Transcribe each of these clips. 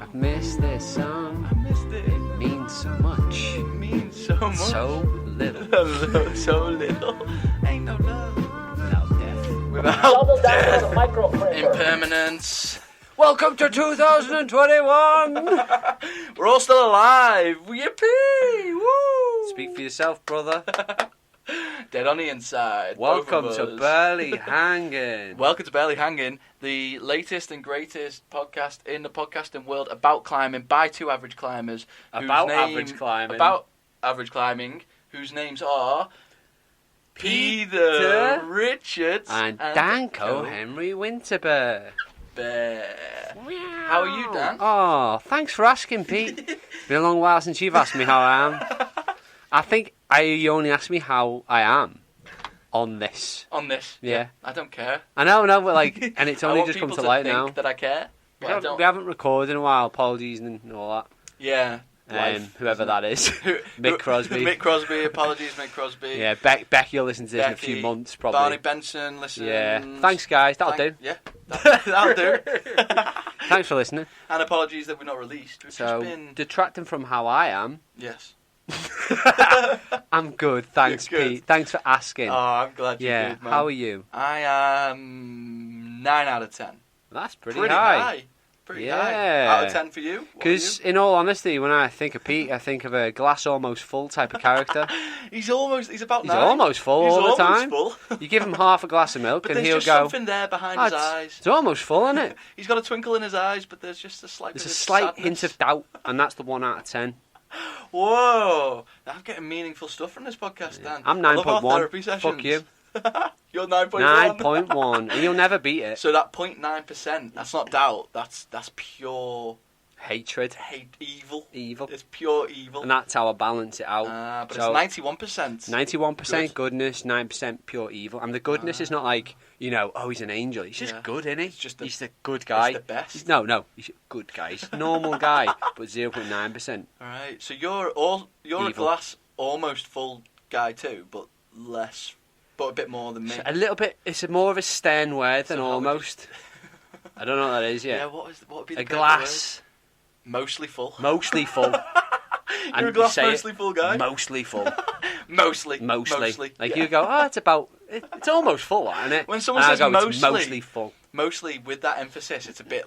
I've missed this song. I missed it. It means so much. It means so much. So little. So little. Ain't no love Without death. without Double down death. on the microphone. Impermanence. Welcome to 2021! We're all still alive. Yippee! Woo! Speak for yourself, brother. Dead on the inside. Welcome both of to us. Barely Hanging. Welcome to Barely Hanging, the latest and greatest podcast in the podcasting world about climbing by two average climbers. About average climbing. About average climbing, whose names are Peter Richards and Danko Henry Winterberg. Bear. How are you, Dan? Oh, thanks for asking, Pete. Been a long while since you've asked me how I am. I think you only asked me how I am on this. On this? Yeah. I don't care. I know, but like, and it's I only want just come people to light think now. that I care. But I don't. We haven't recorded in a while. Apologies and all that. Yeah. Life, whoever that is. Mick Crosby. Mick Crosby. Apologies, Mick Crosby. Yeah, Becky will listen to this in a few months, probably. Barney Benson listens. Yeah. Thanks, guys. That'll do. Yeah. That'll do. Thanks for listening. And apologies that we're not released. We've So, just been... detracting from how I am, Yes. I'm good. Thanks, You're good. Pete. Thanks for asking. Oh, I'm glad you're yeah. good, man. How are you? I am 9 out of 10. That's pretty high. Pretty Yeah. high. Out of 10 for you? Because, in all honesty, when I think of Pete, I think of a glass almost full type of character. He's about He's 9. almost full He's all the almost time. full. You give him half a glass of milk But and there's he'll just go, something there behind "Oh, his it's, eyes. it's almost full, isn't it? He's got a twinkle in his eyes, but there's just a slight There's bit a of slight sadness. hint of doubt, and that's the 1 out of 10. Whoa! I'm getting meaningful stuff from this podcast, Dan. I'm I love our 9.1. therapy sessions. Fuck you. You're 9.1. 9.1, and you'll never beat it. So that 0.9%, that's not doubt. That's pure Hatred. hate, evil. Evil. It's pure evil. And that's how I balance it out. But So, it's 91%. 91% goodness, 9% pure evil. And the goodness is not like, oh, he's an angel. He's just Yeah. good, isn't he? He's the good guy. He's the best. No, he's a good guy. He's a normal guy, but 0.9%. All right. So you're a Evil. glass almost full guy too, but a bit more than me. A little bit, it's more of a stern word than So how would almost. I don't know what that is yet. Yeah. What would be the A better glass, word? Mostly full. mostly full. You're And a glass you say mostly full guy. Mostly full. Mostly. Like Yeah. you go, it's almost full, isn't it? When someone And I says go, it's mostly- mostly full. Mostly with that emphasis, it's a bit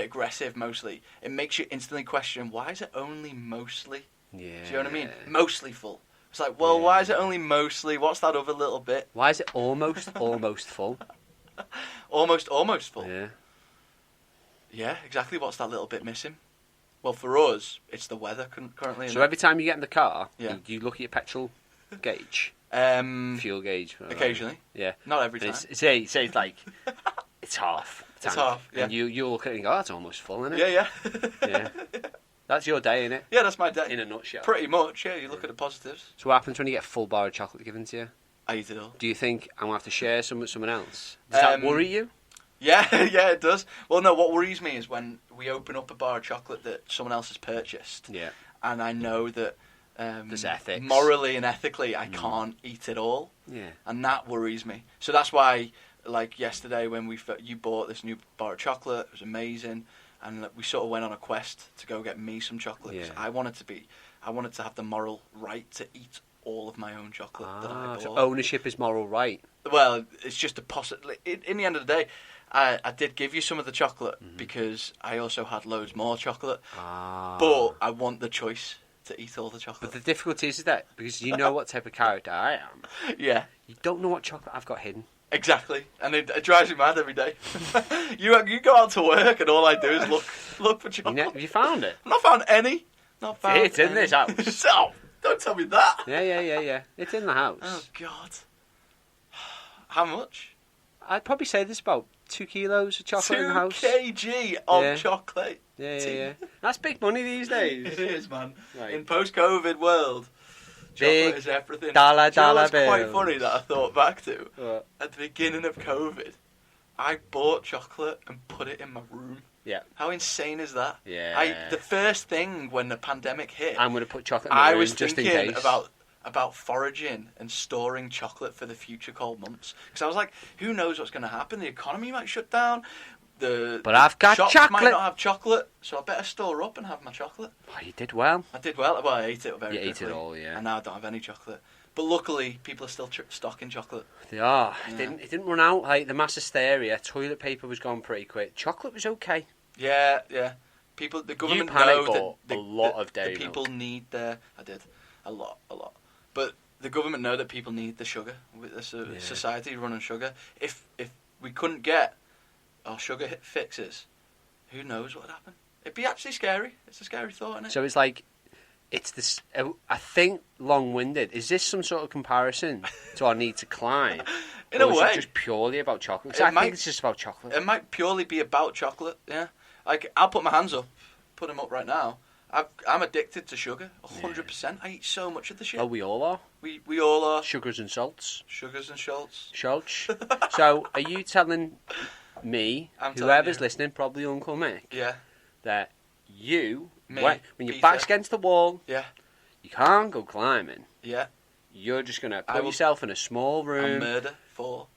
aggressive. Mostly, it makes you instantly question why is it only mostly. Yeah. Do you know what I mean? Mostly full. It's like, well, why is it only mostly? What's that other little bit? Why is it almost full? Almost full. Yeah. Yeah, exactly. What's that little bit missing? Well, for us, it's the weather currently. So every time you get in the car, Yeah. you look at your petrol gauge, every fuel gauge. whatever. occasionally, Yeah. not every And time. it's like it's half. It's tank. half, yeah. And you look at it and go, that's almost full, isn't Yeah, it? yeah. Yeah. That's your day, innit? Yeah, that's my day. In a nutshell. Pretty much. Yeah, you look at the positives. So what happens when you get a full bar of chocolate given to you? I eat it all. Do you think I'm going to have to share some with someone else? Does that worry you? Yeah, yeah, it does. Well, no, what worries me is when we open up a bar of chocolate that someone else has purchased, Yeah. and I know that There's ethics. morally and ethically I can't eat it all, Yeah. and that worries me. So that's why, like yesterday when you bought this new bar of chocolate, it was amazing, and we sort of went on a quest to go get me some chocolate. 'Cause Yeah. I wanted to have the moral right to eat all of my own chocolate that I bought. So ownership is moral right. Well, it's just a possibility. In the end of the day, I did give you some of the chocolate because I also had loads more chocolate. But I want the choice to eat all the chocolate. But the difficulty is that because you know what type of character I am, Yeah, you don't know what chocolate I've got hidden. exactly. And it drives me mad every day. you go out to work and all I do is look for chocolate. Have you found it? I've not found any. Not found It's in any. this house. Oh, don't tell me that. Yeah. It's in the house. Oh, God. How much? I'd probably say there's about 2 kilos of chocolate 2 in the house. kg of Yeah. chocolate. Yeah. That's big money these days. It is, man. Right. In post-COVID world, Big chocolate is everything. dollar Do you know what's bills. quite funny that I thought back to? What? At the beginning of COVID, I bought chocolate and put it in my room. Yeah. How insane is that? Yeah. The first thing when the pandemic hit, I'm going to put chocolate in my I room was just in thinking case. about foraging and storing chocolate for the future cold months. Because I was like, who knows what's going to happen? The economy might shut down. But I've got shops chocolate. might not have chocolate, so I better store up and have my chocolate. Oh, you did well. I did well. Well, I ate it very You quickly. ate it all, yeah. And now I don't have any chocolate. But luckily, people are still stocking chocolate. They are. Yeah. It didn't run out. Like the mass hysteria. Toilet paper was gone pretty quick. Chocolate was okay. Yeah. People, the government panic know bought that a lot of dairy the people need their. I did a lot. But the government know that people need the sugar. With the society run on sugar. If we couldn't get our sugar fixes, who knows what would happen? It'd be actually scary. It's a scary thought, isn't it? So it's like, it's this. I think long-winded. Is this some sort of comparison to our need to climb? In a or is way, it just purely about chocolate? 'Cause I think it's just about chocolate. It might purely be about chocolate. Yeah, like I'll put my hands up, put them up right now. I'm addicted to sugar, 100%. I eat so much of the shit. Oh, we all are. We all are. Sugars and salts. Sugars and salts. Schultz. So, are you telling me, whoever's listening, probably Uncle Mick, Yeah. that you, Me, when your Peter. back's against the wall, Yeah. you can't go climbing. Yeah. You're just going to I put will- yourself in a small And room, murder for.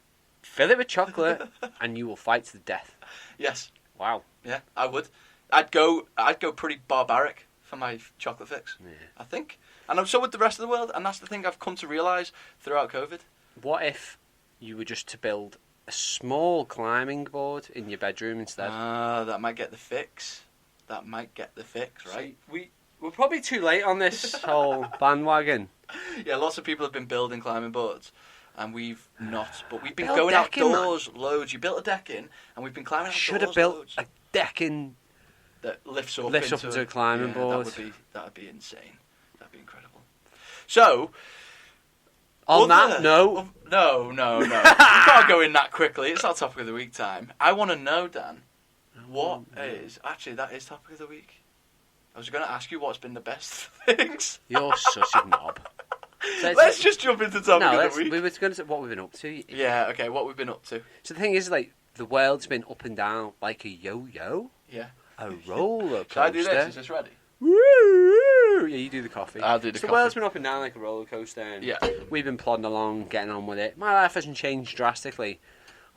fill it with chocolate, and you will fight to the death. Yes. Wow. Yeah, I would. I'd go pretty barbaric for my chocolate fix. Yeah. I think. And so would the rest of the world. And that's the thing I've come to realise throughout COVID. What if you were just to build a small climbing board in your bedroom instead? That might get the fix. Right? See, we're probably too late on this whole bandwagon. Yeah, lots of people have been building climbing boards, and we've not. But we've been Build going decking, outdoors loads. You built a deck in, and we've been climbing outdoors Should have built loads. a decking. That lifts up into a climbing board. That'd be insane. That'd be incredible. So, On that note, no. You can't go in that quickly. It's not topic of the week time. I want to know, Dan, what is actually that is topic of the week. I was going to ask you what's been the best things. you're such a knob. So Let's just jump into topic of the week. we were going to say what we've been up to. Yeah, okay. What we've been up to? So the thing is, like, the world's been up and down like a yo-yo, Yeah. a roller coaster. Shall I do this? Is this ready? Woo! Yeah, you do the coffee. I'll do the So coffee. the world's been up and down like a roller coaster. And Yeah. we've been plodding along, getting on with it. My life hasn't changed drastically,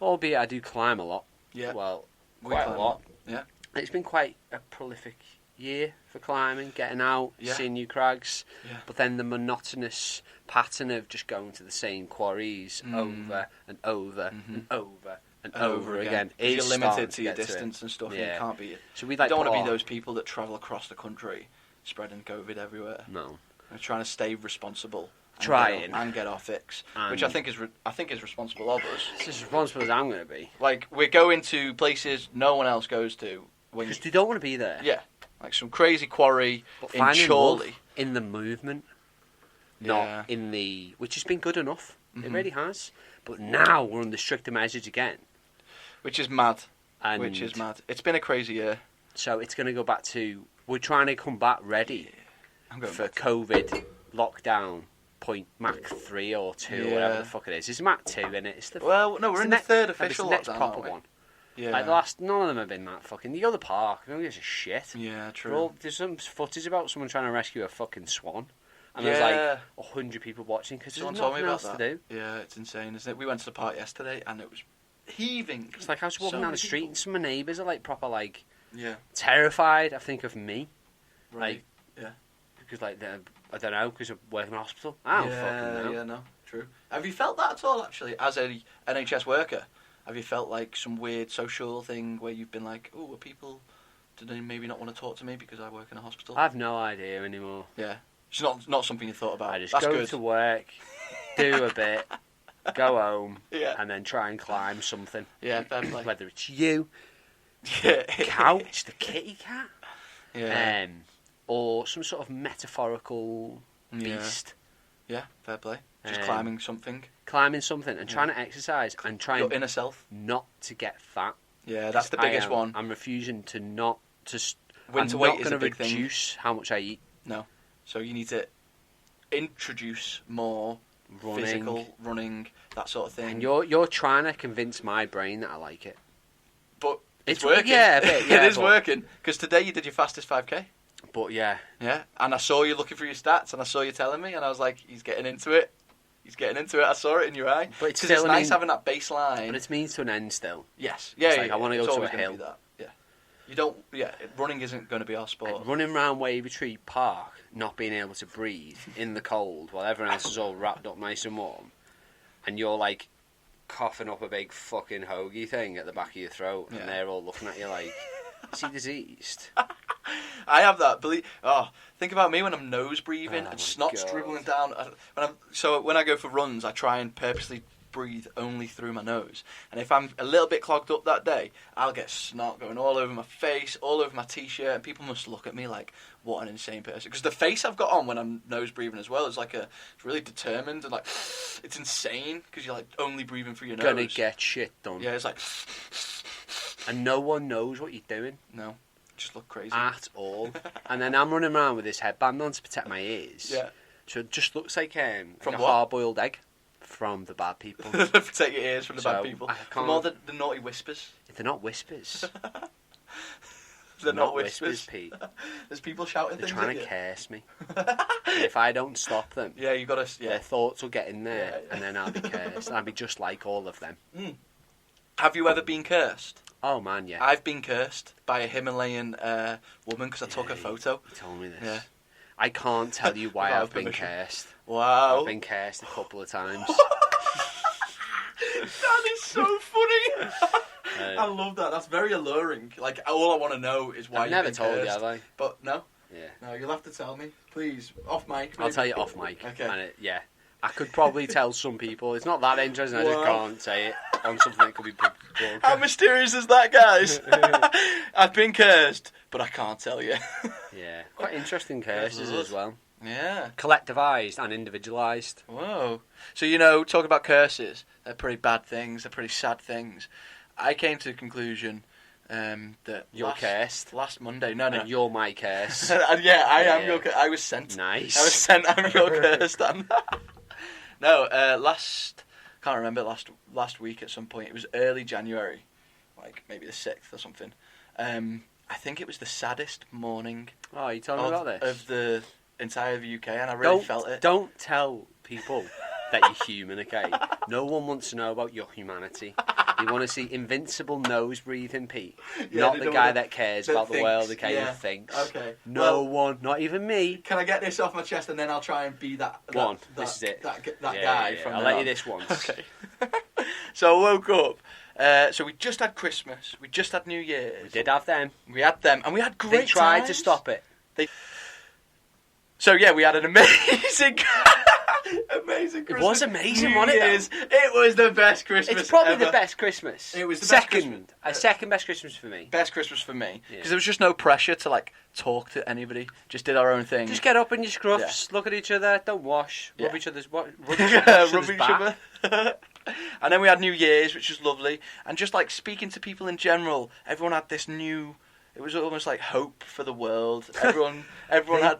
albeit I do climb a lot. Yeah. Well, We quite a climb lot. Yeah. It's been quite a prolific year for climbing, getting out, Yeah. seeing new crags. Yeah. But then the monotonous pattern of just going to the same quarries over and over and over and over again is You're starting limited to your get it. distance and stuff. And Yeah. you can't be. So we You like don't want to put be our- those people that travel across the country, spreading COVID everywhere. No. And trying to stay responsible. Trying. Get our fix, And- which I think is responsible of us. It's as responsible as I'm going to be. Like we're going to places no one else goes to. When Because they don't want to be there. yeah, like some crazy quarry But in finding love Chorley. in the movement, Yeah. not in the... Which has been good enough. It Mhm. really has. But now we're under stricter measures again. Which is mad. And It's been a crazy year. so it's going to go back to... We're trying to come back ready I'm going for back. COVID lockdown point Mach 3 or 2 or whatever Yeah. the fuck it is. It's Mach 2, isn't it? It's the, Well, no, we're it's in the third it's official the next lockdown, proper aren't we? one. Yeah. Like the last, none of them have been that fucking... You go to the park, no one gives a shit. Yeah, They're true. all- there's some footage about someone trying to rescue a fucking swan. And there's Yeah. like 100 people watching because there's Someone told me nothing about else that. to do. Yeah, it's insane, isn't it? We went to the park yesterday and it was heaving. It's like I was walking So down the many street people. and some of my neighbours are like proper like Yeah. terrified, I think, of me. Right. Yeah. Because like they're, I don't know, because I work in a hospital. I don't fucking know. Yeah, no, true. Have you felt that at all, actually, as a NHS worker? Have you felt like some weird social thing where you've been like, oh, people, do they maybe not want to talk to me because I work in a hospital? I have no idea anymore. Yeah. It's not something you thought about. I just That's go good. to work, do a bit, go home, Yeah. and then try and climb something. Yeah, fair play. Whether it's you, Yeah. couch, the kitty cat, Yeah. or some sort of metaphorical Yeah. beast. Yeah, fair play. Just Um, climbing something. Climbing something and trying to exercise and Your trying inner self. not to get fat. Yeah, that's the biggest one. I'm refusing to not to. Winter I'm weight not is a going to big thing. reduce how much I eat. No. So you need to introduce more Running. physical running, that sort of thing. And you're trying to convince my brain that I like it. But it's It's- working. yeah, a bit, yeah, it is but- working. Because today you did your fastest 5k. But yeah, Yeah. And I saw you looking through your stats, and I saw you telling me, and I was like, he's getting into it. He's getting into it. I saw it in your eye. But it's Because it's still nice having that baseline. But it's means to an end still. Yes. It's like, I wanna go it's to always a gonna hill. be that. Yeah. You don't. Yeah. Running isn't going to be our sport. Like, running around Wavy Tree Park, not being able to breathe in the cold while everyone else is all wrapped up nice and warm, and you're like coughing up a big fucking hoagie thing at the back of your throat, and they're all looking at you like, is he diseased? I have that. Think about me when I'm nose breathing Oh and snot God. dribbling down. When I go for runs, I try and purposely breathe only through my nose. And if I'm a little bit clogged up that day, I'll get snot going all over my face, all over my t-shirt, and people must look at me like, what an insane person. Because the face I've got on when I'm nose breathing as well is like it's really determined and like, it's insane because you're like only breathing through your nose. Gonna get shit done. Yeah, it's like, And no one knows what you're doing. no, just look crazy. At all. And then I'm running around with this headband on to protect my ears. Yeah. So it just looks like, a what? hard-boiled egg from the bad people. Protect your ears from the bad So, people. I From all the naughty whispers. They're not whispers. They're not whispers. Pete. There's people shouting They're things trying at to you. curse me. And if I don't stop them, Yeah, you gotta. their Yeah. thoughts will get in there, Yeah. and then I'll be cursed. I'll be just like all of them. Have you ever been cursed? Oh man, yeah. I've been cursed by a Himalayan woman because I took a photo. You told me this. Yeah. I can't tell you why Without I've been permission. cursed. Wow. I've been cursed a couple of times. That is so funny. I love that. That's very alluring. Like, all I want to know is why I've you've never been told you, cursed. have I? But no. Yeah. No, you'll have to tell me. Please. Off mic. I'll maybe. tell you off mic. Okay. And I could probably tell some people. It's not that interesting. I just Wow. can't say it on something that could be broken. How mysterious is that, guys? I've been cursed, but I can't tell you. Yeah. Quite interesting curses as well. Yeah. Collectivised and individualised. Whoa. So, talk about curses. They're pretty bad things. They're pretty sad things. I came to the conclusion that You're cursed. last Monday. No. And you're my curse. Yeah, I am Yeah. your curse. I was sent. Nice. I was sent. I'm your curse, Dan. No, can't remember, last week at some point. It was early January, like maybe the 6th or something. I think it was the saddest morning Oh, you told me about this? of the entire UK, and I really felt it. Don't tell people that you're human, okay? No one wants to know about your humanity. They want to see invincible nose breathing Pete, Yeah, not they the don't guy wanna- that cares that about the thinks, world, okay? yeah. Who thinks. Okay. No Well- one, not even me. Can I get this off my chest, and then I'll try and be that One. that, This is it. that Yeah, guy yeah, from I'll now let you on. this once. Okay. So I woke up. So we just had Christmas. We just had New Year's. We did have them. We had them, and we had great They tried to times. stop it. So yeah, we had an amazing, amazing Christmas. It was amazing, New wasn't it, though? Year's. It was the best Christmas It's probably ever. the best Christmas. It was the best second, Christmas. second best Christmas for me. Best Christmas for me Yeah. because there was just no pressure to talk to anybody. Just did our own thing. Just get up in your scruffs, look at each other, don't wash, rub Yeah. each other's rub rub other's each back. other. And then we had New Year's, which was lovely, and just speaking to people in general. Everyone had this new. It was almost like hope for the world. Everyone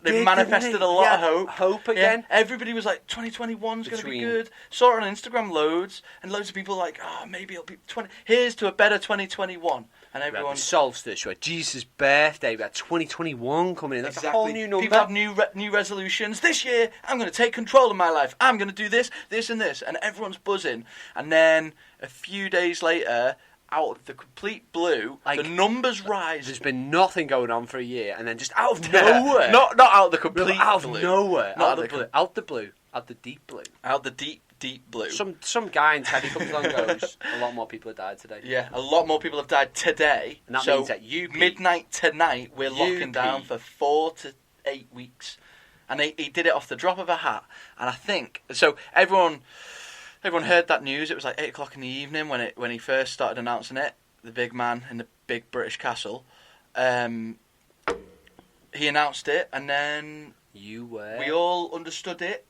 they manifested a lot of hope. Hope again. Yeah, everybody was like, 2021's going to be Between- good. Saw it on Instagram loads, and loads of people like, maybe it'll be 20. Here's to a better 2021. And We had everyone. the solstice, we had Jesus' birthday, we had 2021 coming in. That's a whole new number. People have new resolutions. This year, I'm going to take control of my life. I'm going to do this, this, and this. And everyone's buzzing. And then a few days later, out of the complete blue, the numbers rise. There's been nothing going on for a year, and then just out of nowhere. Not out of the complete out of blue. nowhere. Not Out the blue. Out the blue. Out the deep blue. Out the deep, deep blue. Some guy in Teddy comes along and goes, a lot more people have died today. Yeah, a lot more people have died today. And that so means that you, Pete, midnight tonight, we're you, locking down Pete. for 4 to 8 weeks. And he did it off the drop of a hat. And I think so. Everyone heard that news. It was like 8 o'clock in the evening when he first started announcing it. The big man in the big British castle. He announced it, and then you were. we all understood it,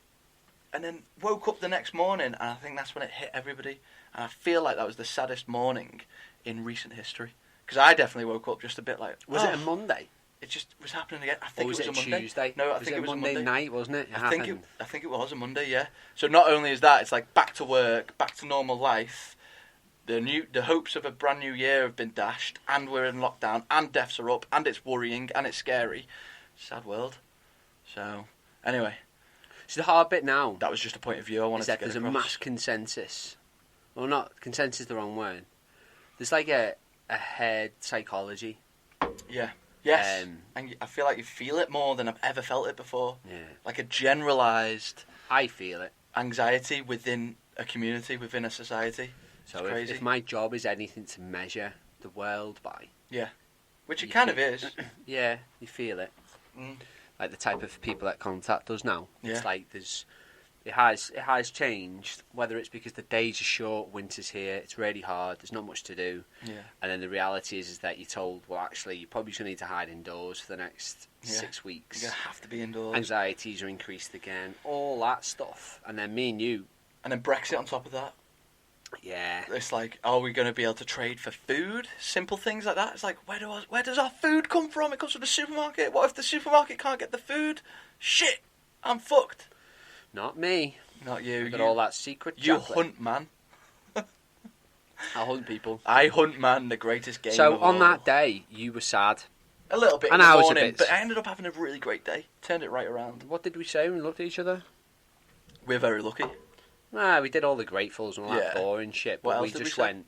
and then woke up the next morning, and I think that's when it hit everybody. And I feel like that was the saddest morning in recent history. Because I definitely woke up just a bit like... Was it a Monday? It just was happening again. I Or think was it it was a a Monday. Tuesday? No, I think it was a Monday Monday night, wasn't it? I think it was a Monday, yeah. So not only is that, it's like back to work, back to normal life. The hopes of a brand new year have been dashed, and we're in lockdown, and deaths are up, and it's worrying, and it's scary. Sad world. So, anyway. So the hard bit now That was just a point of view I wanted is to that get there's across. a mass consensus. Well, not consensus is the wrong word. There's like a head psychology. Yeah. Yes. And I feel like you feel it more than I've ever felt it before. Yeah. Like a generalised I feel it. anxiety within a community, within a society. So It's crazy. if my job is anything to measure the world by, Which it you kind feel- of is. yeah, you feel it. Mm. Like the type of people that contact us now. Yeah. It's like it has changed. Whether it's because the days are short, winter's here, it's really hard. There's not much to do. Yeah. And then the reality is that you're told, well, actually, you're probably going to need to hide indoors for the next 6 weeks. You're going to have to be indoors. Anxieties are increased again. All that stuff. And then me and you. And then Brexit on top of that. Yeah. It's like, are we going to be able to trade for food? Simple things like that. It's like, where does our food come from? It comes from the supermarket. What if the supermarket can't get the food? Shit, I'm fucked. Not me. Not you. I've got all that secret You chocolate. hunt man. I hunt people. I hunt man, the greatest game So of on all. that day, you were sad. A little bit And in the I was a morning, bit. but I ended up having a really great day. Turned it right around. What did we say when we looked at each other? We're very lucky. Nah, we did all the gratefuls and all that Yeah. boring shit, What but we else did we just say? went,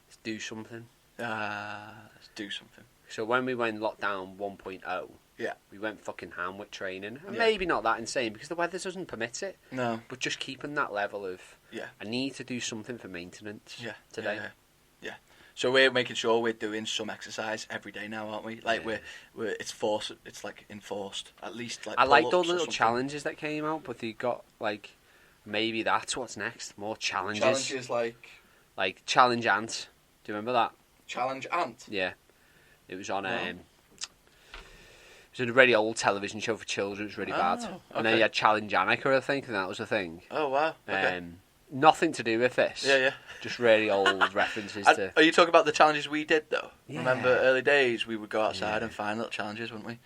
let's do something. Let's do something. So when we went lockdown 1.0, Yeah. we went fucking ham with training. And Yeah. maybe not that insane because the weather doesn't permit it, No. but just keeping that level of, Yeah. I need to do something for maintenance Yeah. today. Yeah. So we're making sure we're doing some exercise every day now, aren't we? Like Yeah. we're it's forced. It's like enforced. At least like I liked all pull-ups the or little something. challenges that came out, but they got like, maybe that's what's next. More challenges. Challenges Like Challenge Ant. Do you remember that? Challenge Ant. Yeah. It was on No. it was a really old television show for children. It was really bad. Oh, And then okay. you had Challenge Annika, I think, and that was the thing. Oh wow. Okay. Nothing to do with this. Yeah. Just really old references And to... are you talking about the challenges we did though? Yeah. Remember early days we would go outside Yeah. and find little challenges, wouldn't we?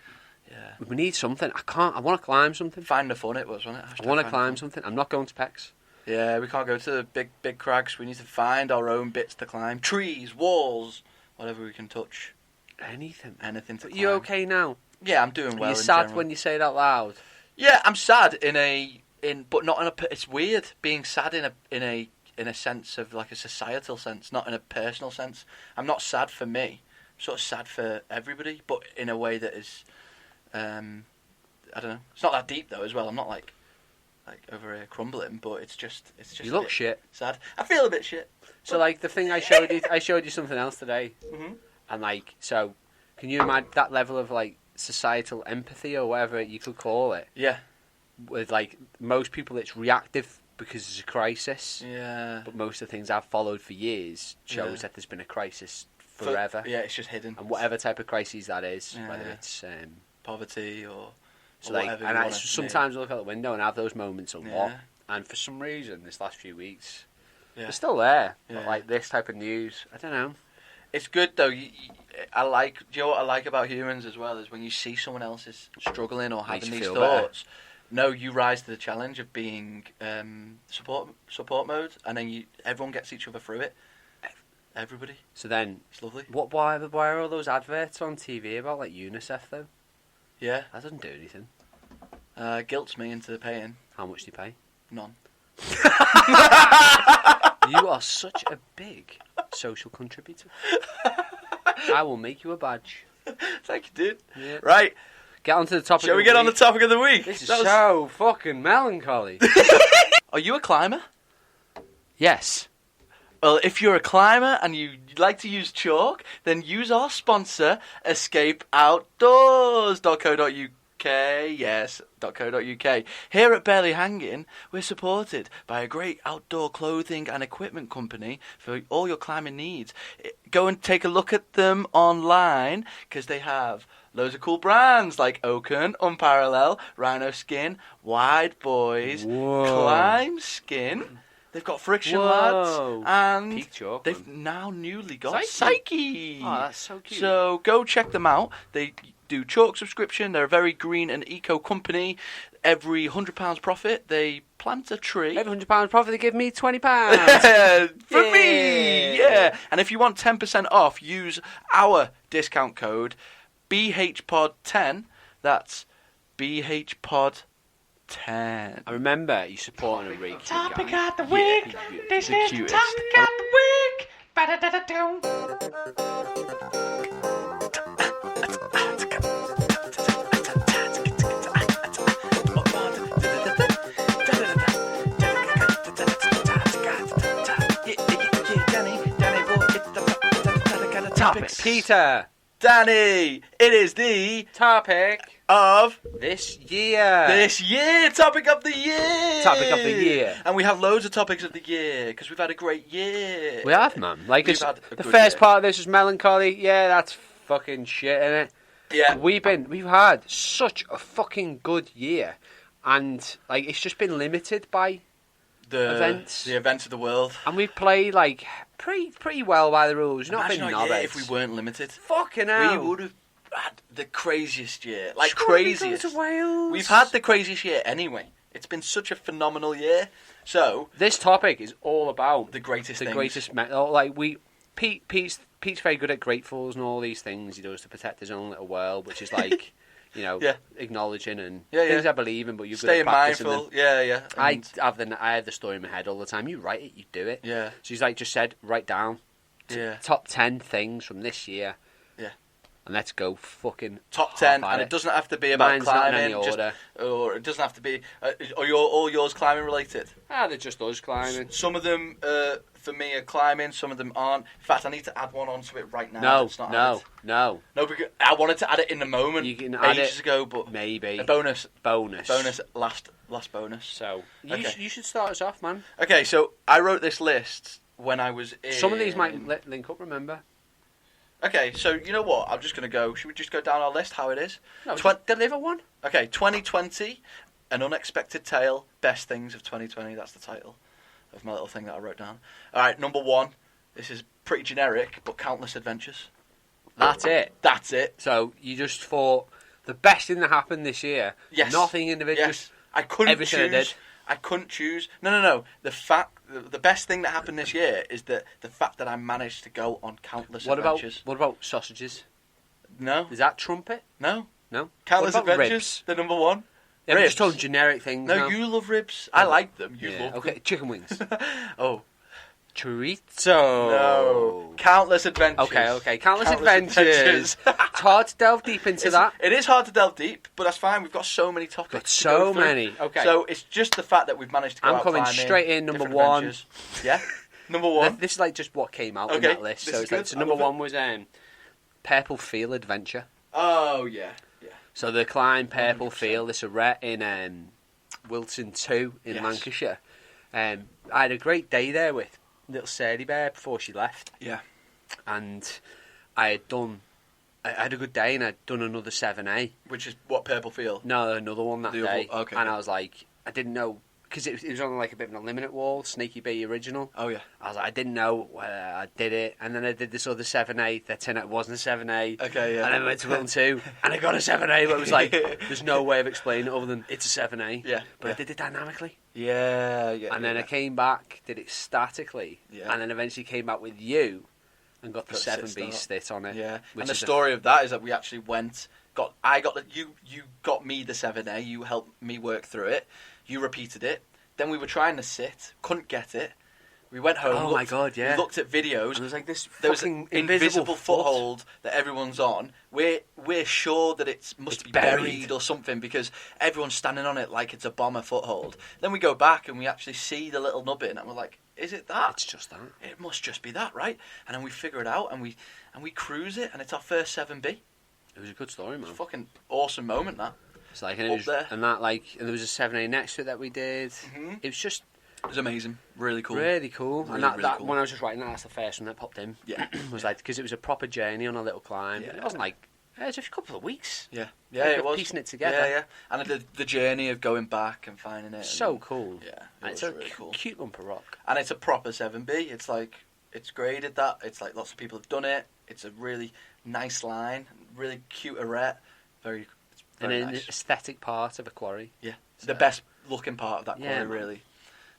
Yeah. We need something. I want to climb something. Find the fun it was, wasn't it? I Hashtag want to find the climb fun. something. I'm not going to PEX. Yeah, we can't go to the big crags. We need to find our own bits to climb. Trees, walls, whatever we can touch. Anything. Anything to But climb. you okay now? Yeah, I'm doing well. Are you in sad general. when you say it out loud? Yeah, I'm sad but not in a. It's weird being sad in a sense of like a societal sense, not in a personal sense. I'm not sad for me. I'm sort of sad for everybody, but in a way that is, I don't know. It's not that deep though, as well. I'm not like over here crumbling, but it's just. You a look bit shit. sad. I feel a bit shit. So like the thing I showed you something else today. Mm-hmm. And like, so can you imagine that level of like societal empathy or whatever you could call it? Yeah. With like most people, it's reactive because there's a crisis. Yeah. But most of the things I've followed for years shows Yeah. that there's been a crisis forever. Yeah, it's just hidden. And whatever type of crisis that is, Yeah, whether yeah. it's Poverty or so like, whatever. and you I wanna sometimes look out the window and have those moments a name. lot. Yeah. And for some reason, this last few weeks, Yeah. they're still there. But Yeah. like this type of news, I don't know. It's good though. Do you know what I like about humans as well is when you see someone else is struggling or Makes having you these feel better. thoughts. No, you rise to the challenge of being support mode, and then everyone gets each other through it. Everybody, So then, it's lovely. why are all those adverts on TV about like UNICEF though? Yeah, That doesn't do anything. guilts me into paying How much do you pay? none. You are such a big social contributor. I will make you a badge. Thank you, dude. Yeah. Right, Get on to the topic. shall of we the get on the week. topic of the week? This is That was- so fucking melancholy. Are you a climber? Yes. Well, if you're a climber and you like to use chalk, then use our sponsor, escapeoutdoors.co.uk. Yes, .co.uk. Here at Barely Hanging, we're supported by a great outdoor clothing and equipment company for all your climbing needs. Go and take a look at them online because they have loads of cool brands like Oaken, Unparallel, Rhino Skin, Wide Boys, Whoa. Climb Skin. They've got Friction Whoa. Lads, and Peak chalk. they've now newly got Psyche. Psyche. Oh, that's so cute. So go check them out. They do chalk subscription. They're a very green and eco company. Every £100 profit, they plant a tree. Every £100 profit, they give me £20. For Yeah. me, yeah. And if you want 10% off, use our discount code BHPod10. That's BHPod10. 10. I remember you supporting a Reiki Topic guy. of the week. Yeah, This the is the cutest. topic of the week. Ba-da-da-da-dum. Topics. Peter, Danny, it is the topic of this year. this year. Topic of the year. Topic of the year. And we have loads of topics of the year because we've had a great year. We have, man. Like, We've it's, had a the good first year. part of this was melancholy. Yeah, that's fucking shit, innit? Yeah. We've had such a fucking good year, and like it's just been limited by, The events. The events of the world. and we've played like pretty well by the rules. Not Imagine been our year knobheads. if we weren't limited. Fucking hell. We would have had the craziest year. Like, Just wanna be craziest. going to Wales. We've had the craziest year anyway. It's been such a phenomenal year. So, This topic is all about the greatest the things. greatest metal. Like Pete's very good at gratefuls and all these things he does to protect his own little world, which is like, Yeah. acknowledging and Yeah, things yeah. I believe in, but you're good Staying at practicing mindful. them. Yeah, yeah. I And- have the story in my head all the time. You write it, you do it. yeah. So he's like just said, write down Yeah. top 10 things from this year. Yeah. And let's go fucking Top half 10, at and it doesn't have to be about Mine's not in climbing. any order. Or it doesn't have to be. Are all yours climbing related? They're just us climbing. Some of them, for me, are climbing. Some of them aren't. In fact, I need to add one onto it right now. No, that's not no, added. no. No, because I wanted to add it in the moment You can add ages it. ago, but Maybe. a bonus, Bonus. last bonus. So, Okay. you should start us off, man. Okay, so I wrote this list when I was in... Some of these might link up, remember? Okay, so you know what? I'm just going to go... Should we just go down our list, how it is? No, Twen- deliver one. Okay, 2020, An Unexpected Tale, Best Things of 2020. That's the title of my little thing that I wrote down. All right, number one. This is pretty generic, but Countless Adventures. That's it. That's it. So, you just thought the best thing that happened this year. Yes. Nothing individual. Yes. I couldn't Everything I choose. did. I couldn't choose. No. The best thing that happened this year is the fact that I managed to go on countless What adventures. about sausages? No, Is that trumpet? no. No. Countless What about Adventures, ribs? the number one. Yeah, I'm Ribs. just talking generic things. No, now. you love ribs. I like them. You Yeah, love okay, chicken wings. them. Oh, Chorizo. no. Countless Adventures. Okay. Countless Adventures. It's hard to delve deep into that. It is hard to delve deep, but that's fine. We've got so many topics. Got to so go through. many. Okay. So it's just the fact that we've managed to go I'm out coming climbing, straight in, number different one. adventures. Yeah, number one. This is like just what came out in Okay, that list. this So is it's like, good. so I number love it. one was Purple Field Adventure. Oh yeah. So the climb Purple Field, this arete in Wilton 2 in Yes. Lancashire. I had a great day there with little Sadie Bear before she left, Yeah. and I had a good day, and I'd done another 7A. Which is what Purple Field. No, another one that The day. other- okay. And I was like, I didn't know, because it was on like a bit of an eliminate wall, Snaky Bay original. Oh yeah. I was like, I didn't know whether I did it, and then I did this other 7A that turned out it wasn't a 7A. Okay, yeah. And then I went to Wilton 2, and I got a 7A, but it was like, there's no way of explaining it other than it's a 7A. Yeah. But yeah. I did it dynamically. Yeah. And then I came back, did it statically, Yeah. and then eventually came back with you, and got the Got a 7B sit stit on it. Yeah. which And the is story of that is that we actually you got me the 7A. You helped me work through it. You repeated it. Then we were trying to sit, couldn't get it. We went home. Oh my God, yeah. We looked at videos. And there was like this There was fucking an invisible foot. foothold that everyone's on. We're sure that it must It's be buried. buried or something because everyone's standing on it like it's a bomber foothold. Then we go back and we actually see the little nubbin and we're like, is it that? It's just that. It must just be that, right? And then we figure it out and we cruise it and it's our first 7B. It was a good story, man. It's a fucking awesome moment, that. It's like, and, Up there. and that like, and there was a 7A next to it that we did. Mhm. It was just It was amazing. Really cool. really cool. Really, and that, really that cool. when I was just writing that, that's the first one that popped in. Yeah. was like, because it was a proper journey on a little climb. Yeah. It wasn't like, it was just a couple of weeks. Yeah. Like, Yeah, it was. piecing it together. Yeah, yeah. And the journey of going back and finding it. So and, cool. Yeah. And It it's was a really cool. cute lump of rock. And it's a proper 7B. It's like, it's graded that. It's like lots of people have done it. It's a really nice line. Really cute arete. It's And very an nice. aesthetic part of a quarry. Yeah. So- The best looking part of that Yeah, quarry, man. really.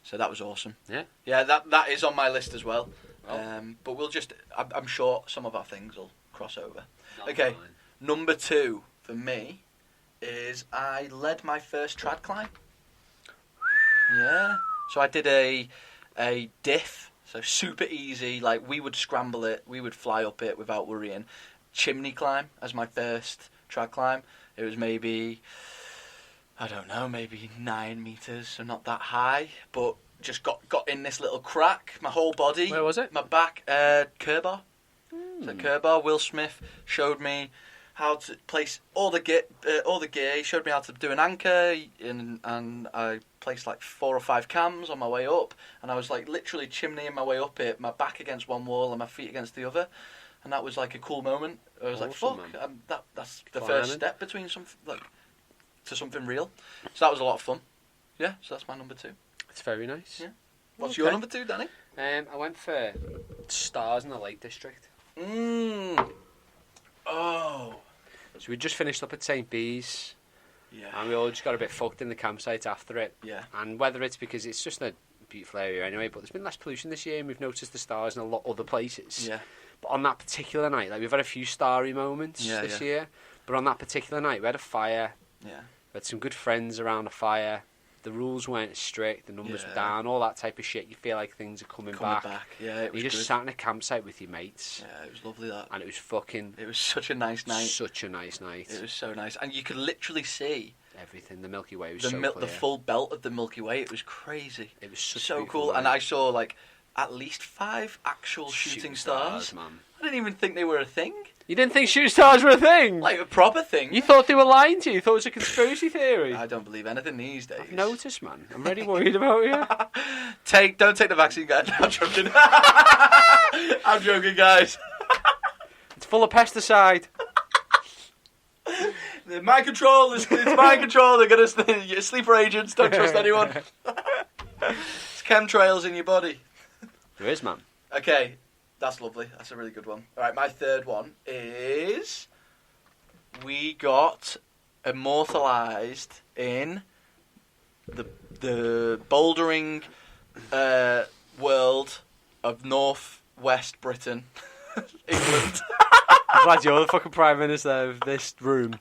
So that was awesome. Yeah. Yeah, that is on my list as well. Oh. But we'll just, I'm sure some of our things will cross over. Not Okay. mine. Number 2 for me is I led my first trad climb. Yeah. So I did a diff, so super easy. Like, we would scramble it, we would fly up it without worrying. Chimney climb as my first trad climb. It was maybe, I don't know, maybe 9 meters, so not that high, but just got in this little crack. My whole body. Where was it? My back, Kerbar. So Kerbar, Will Smith showed me how to place all the gear. He showed me how to do an anchor, and I placed like 4 or 5 cams on my way up, and I was like literally chimneying my way up it, my back against one wall and my feet against the other, and that was like a cool moment. I was Awesome, like, fuck, that's the Climbing. first step between to something real. So that was a lot of fun. Yeah, so that's my number 2. It's very nice. Yeah. What's your number 2, Danny? I went for stars in the Lake District. Oh. So we just finished up at St. Bees, Yeah. and we all just got a bit fucked in the campsite after it. Yeah. And whether it's because it's just a beautiful area anyway, but there's been less pollution this year, and we've noticed the stars in a lot of other places. Yeah. But on that particular night, like, we've had a few starry moments this year, but on that particular night, we had a fire. Yeah. We had some good friends around a fire. The rules weren't strict, the numbers were down, all that type of shit. You feel like things are coming back. Yeah, it was You just good. sat in a campsite with your mates. Yeah, it was lovely that. And it was fucking... It was such a nice night. Such a nice night. It was so nice. And you could literally see Everything. The Milky Way was so clear. the full belt of the Milky Way. It was crazy. It was such a so beautiful cool. night. And I saw like at least 5 actual shooting stars. Man. I didn't even think they were a thing. You didn't think shooting stars were a thing? Like a proper thing. You thought they were lying to you? You thought it was a conspiracy theory? I don't believe anything these days. I've noticed, man. I'm really worried about you. Don't take the vaccine, guys. I'm joking. I'm joking, guys. It's full of pesticide. The mind control. It's mind control. They're gonna sleeper agents. Don't trust anyone. It's chemtrails in your body. There is, man. Okay, that's lovely. That's a really good one. All right, my third one is we got immortalised in the bouldering world of North West Britain, England. I'm glad you're the fucking Prime Minister of this room.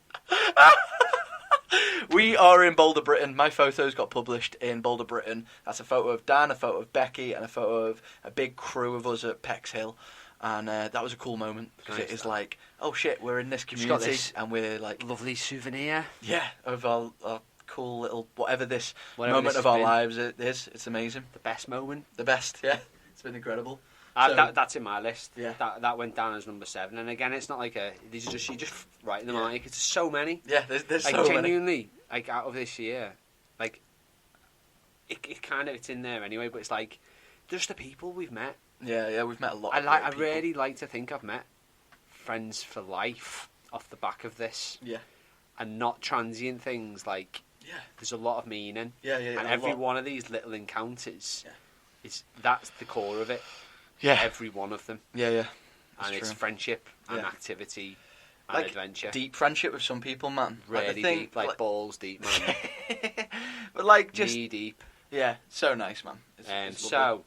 We are in Boulder, Britain. My photos got published in Boulder, Britain. That's a photo of Dan, a photo of Becky, and a photo of a big crew of us at Pex Hill. And that was a cool moment because Nice, it is that. like, oh shit, we're in this Just got community this and we're like, Lovely souvenir. yeah, of our cool little whatever this Whatever moment this of has our been. lives it is. It's amazing, The best moment. the best. Yeah, it's been incredible. So- That's in my list. Yeah. That went down as number 7. And again, it's not like these are just you just writing them out. Like, it's so many. Yeah, there's Like, so many. genuinely, like, out of this year, like, it kind of it's in there anyway. But it's like just the people we've met. Yeah, we've met a lot. I really like to think I've met friends for life off the back of this. Yeah. And not transient things. Like, Yeah. there's a lot of meaning. Yeah, And a every lot. one of these little encounters, Yeah. that's the core of it. Yeah. Every one of them. Yeah. And That's it's true. friendship and Yeah. activity and Like, adventure. Deep friendship with some people, man. Really like the thing, deep, like balls deep, man. but like just Knee deep. yeah, so nice, man. It's lovely. So,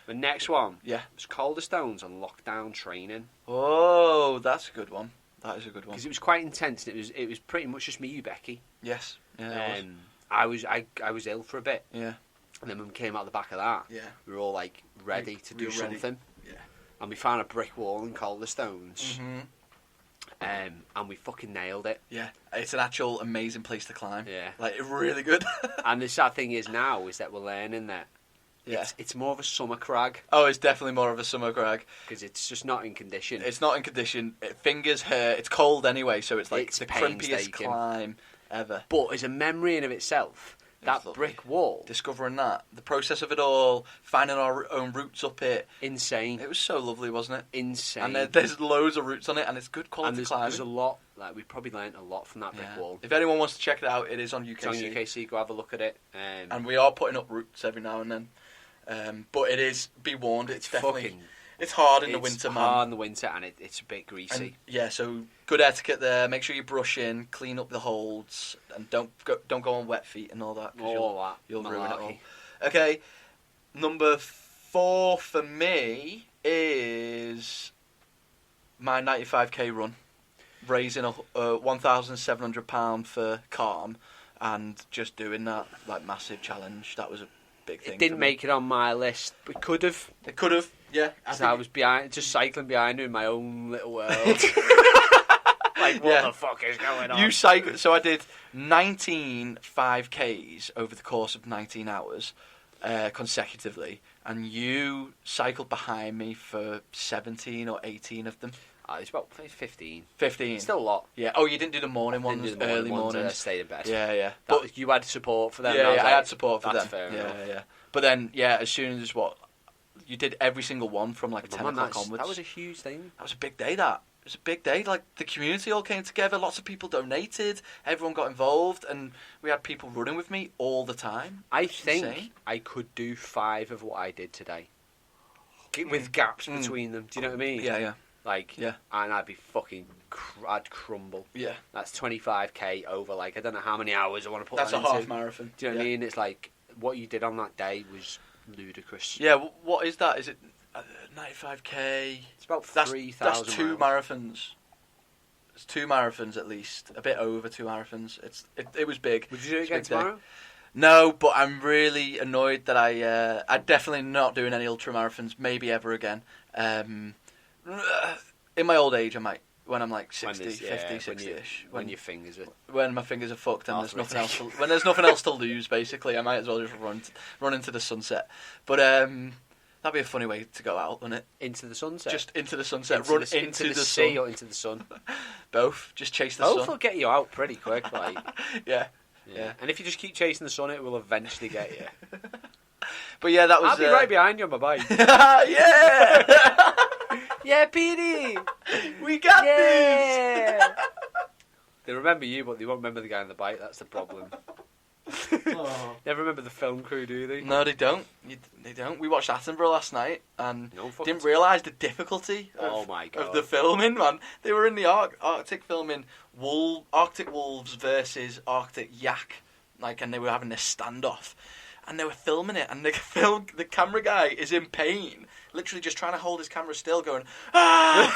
the next one yeah. was Calder Stones on lockdown training. Oh, that's a good one. That is a good one. Because it was quite intense. And it was pretty much just me, you, Becky. Yes. Yeah. It I was ill for a bit, was. Yeah. and then when we came out the back of that, Yeah. we were all like ready to We do were ready. something. Yeah. And we found a brick wall in Calder Stones, Mm-hmm. and we fucking nailed it. Yeah. It's an actual amazing place to climb. Yeah. Like really good. And the sad thing is now is that we're learning that yeah. it's more of a summer crag Oh, it's definitely more of a summer crag. because it's just not in condition. It's not in condition. Fingers hurt. It's cold anyway, so it's like It's the crimpiest painstaking. climb ever. But as a memory in of itself, that lovely. brick wall, Discovering that, the process of it all, finding our own routes up it. insane, It was so lovely, wasn't it? insane. And there's loads of routes on it, and it's good And quality there's climbing. a lot. Like we probably learnt a lot from that brick Yeah. wall. If anyone wants to check it out, it is on UKC. It's on UKC. Go have a look at it. And we are putting up routes every now and then. But it is, be warned, it's definitely fucking it's hard in the it's winter, hard man. in the winter, and it's a bit greasy. And, yeah, so good etiquette there. Make sure you brush in, clean up the holds, and don't go on wet feet and all that. 'Cause All that you'll ruin it all. malarkey. Okay, number 4 for me is my 95k run, raising £1,700 for Calm. and just doing that like massive challenge. That was a big thing. It didn't make it on my list, but could have. It could have, yeah. I was behind, just cycling behind her in my own little world. Like, what the fuck is going on? You cycle. So I did 19 5Ks over the course of 19 hours consecutively, and you cycled behind me for 17 or 18 of them. It's about 15. 15. Still a lot. Yeah. Oh, you didn't do the morning ones, Didn't do the early ones, mornings. I stayed in bed. Yeah. But you had support for them. Yeah, and I had support for them. That's fair enough. Yeah. But then, as soon as you did every single one from like 10 o'clock onwards. That was a huge thing. That was a big day. It was a big day. Like, the community all came together. Lots of people donated. Everyone got involved, and we had people running with me all the time. I think I could do 5 of what I did today, with gaps between them. Do you know what I mean? Yeah. And I'd be fucking, I'd crumble. Yeah. That's 25k over, like, I don't know how many hours I want to put That's that a into. half marathon. Do you know what I mean? It's like, what you did on that day was ludicrous. Yeah, what is that? Is it 95k? It's about 3,000 That's 2 marathons. It's 2 marathons at least. A bit over 2 marathons. It was big. Would you do it It's a again big day. tomorrow? No, but I'm really annoyed that I'm definitely not doing any ultra marathons, maybe ever again. In my old age, I might, when I'm like 60, 50, 60-ish. When your fingers are... When my fingers are fucked and there's nothing arthritic. else when there's nothing else to lose, basically, I might as well just run into the sunset. But that'd be a funny way to go out, wouldn't it? Into the sunset? Just into the sunset, into run the, into the sea sun. or into the sun? Both, just chase the Both sun. will get you out pretty quick, like. Yeah. And if you just keep chasing the sun, it will eventually get you. But yeah, that was... I'll be right behind you on my bike. Yeah! Yeah, Petey! We got this! They remember you, but they won't remember the guy on the bike. That's the problem. Oh. Never remember the film crew, do they? No, they don't. They don't. We watched Attenborough last night and No fucking didn't realise the difficulty Oh my God. of the filming, man. They were in the Arctic filming Arctic wolves versus Arctic yak, and they were having this standoff. And they were filming it, and the camera guy is in pain, literally just trying to hold his camera still, going, because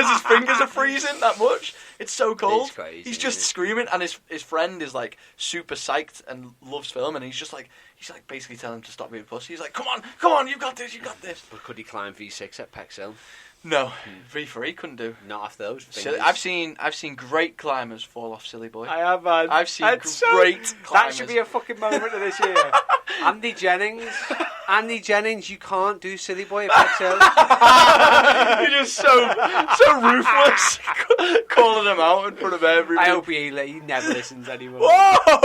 his fingers are freezing that much. It's so cold. It's crazy, He's just screaming, and his friend is like super psyched and loves film, and he's basically telling him to stop being a pussy. He's like, come on, you got this. But could he climb V6 at Pexhill? No, V3 couldn't do. Not after those Silly, fingers. I've seen great climbers fall off Silly Boy. I have, man. I've seen great climbers. That should be a fucking moment of this year. Andy Jennings, you can't do Silly Boy at Pexhill. You're just so ruthless, calling him out in front of everybody. I hope he never listens anymore. Whoa!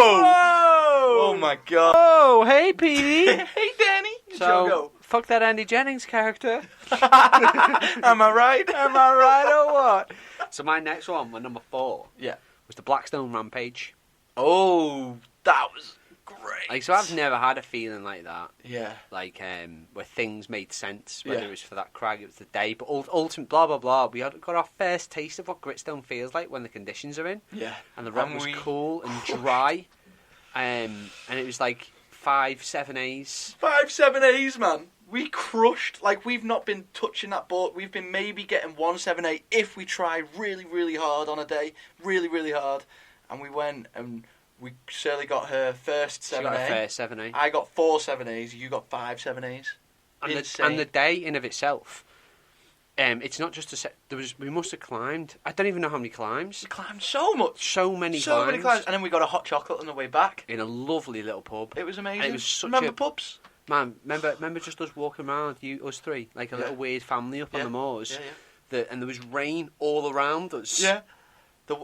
Oh my God! Oh, hey, Petey. Hey, Danny. So, fuck that Andy Jennings character. Am I right? Am I right or what? So my next one, my number 4, Yeah. was the Blackstone Rampage. Oh, that was great. So I've never had a feeling like that. Yeah. Where things made sense, whether Yeah. it was for that crag, it was the day, but ultimate blah blah blah. We got our first taste of what Gritstone feels like when the conditions are in. Yeah. And the rock was cool and dry, and it was like 5-7 A's. 5-7 A's, man. We crushed. We've not been touching that board. We've been maybe getting 1-7-8 if we try really, really hard on a day. Really, really hard. And we went and we certainly got her first 7A. She got her first 7A. I got 4 7As. You got 5 7As. And the day in of itself, it's not just a set. We must have climbed. I don't even know how many climbs. We climbed so much. So many So climbs. many climbs. And then we got a hot chocolate on the way back. In a lovely little pub. It was amazing. And it was such Remember pubs? Man, remember just us walking around, us three, like a little weird family up on the moors. Yeah. And there was rain all around us. Yeah.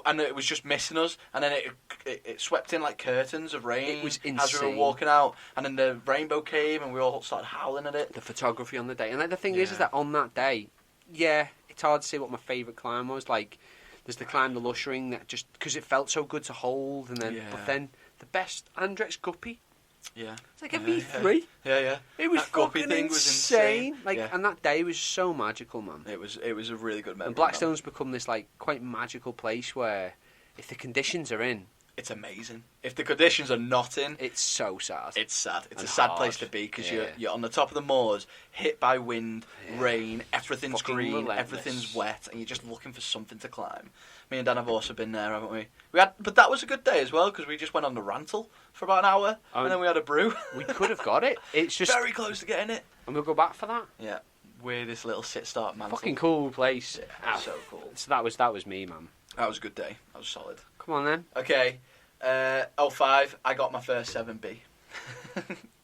And it was just missing us, and then it swept in like curtains of rain. It was as we insane. were walking out, and then the rainbow came, and we all started howling at it. The photography on the day, and the thing is that on that day, it's hard to say what my favourite climb was. There's the climb, the lushering, that just because it felt so good to hold, and then but then the best Andrex Guppy. Yeah, it's like a V3. Yeah. It was that Guppy fucking thing was insane. And that day was so magical, man. It was a really good memory. And Blackstone's become this quite magical place where, if the conditions are in, it's amazing. If the conditions are not in, It's so sad. it's sad. It's And a sad hard. place to be because Yeah. you're on the top of the moors, hit by wind, Yeah. rain, everything's Fucking green, relentless. everything's wet, and you're just looking for something to climb. Me and Dan have also been there, haven't we? But that was a good day as well because we just went on the Rantle for about an hour and then we had a brew. We could have got it. It's just... Very close to getting it. And we'll go back for that. Yeah, weirdest little sit-start mantle. Fucking cool place. Yeah, so cool. So that was me, man. That was a good day. That was solid. Come on then. Okay, 05, I got my first 7B.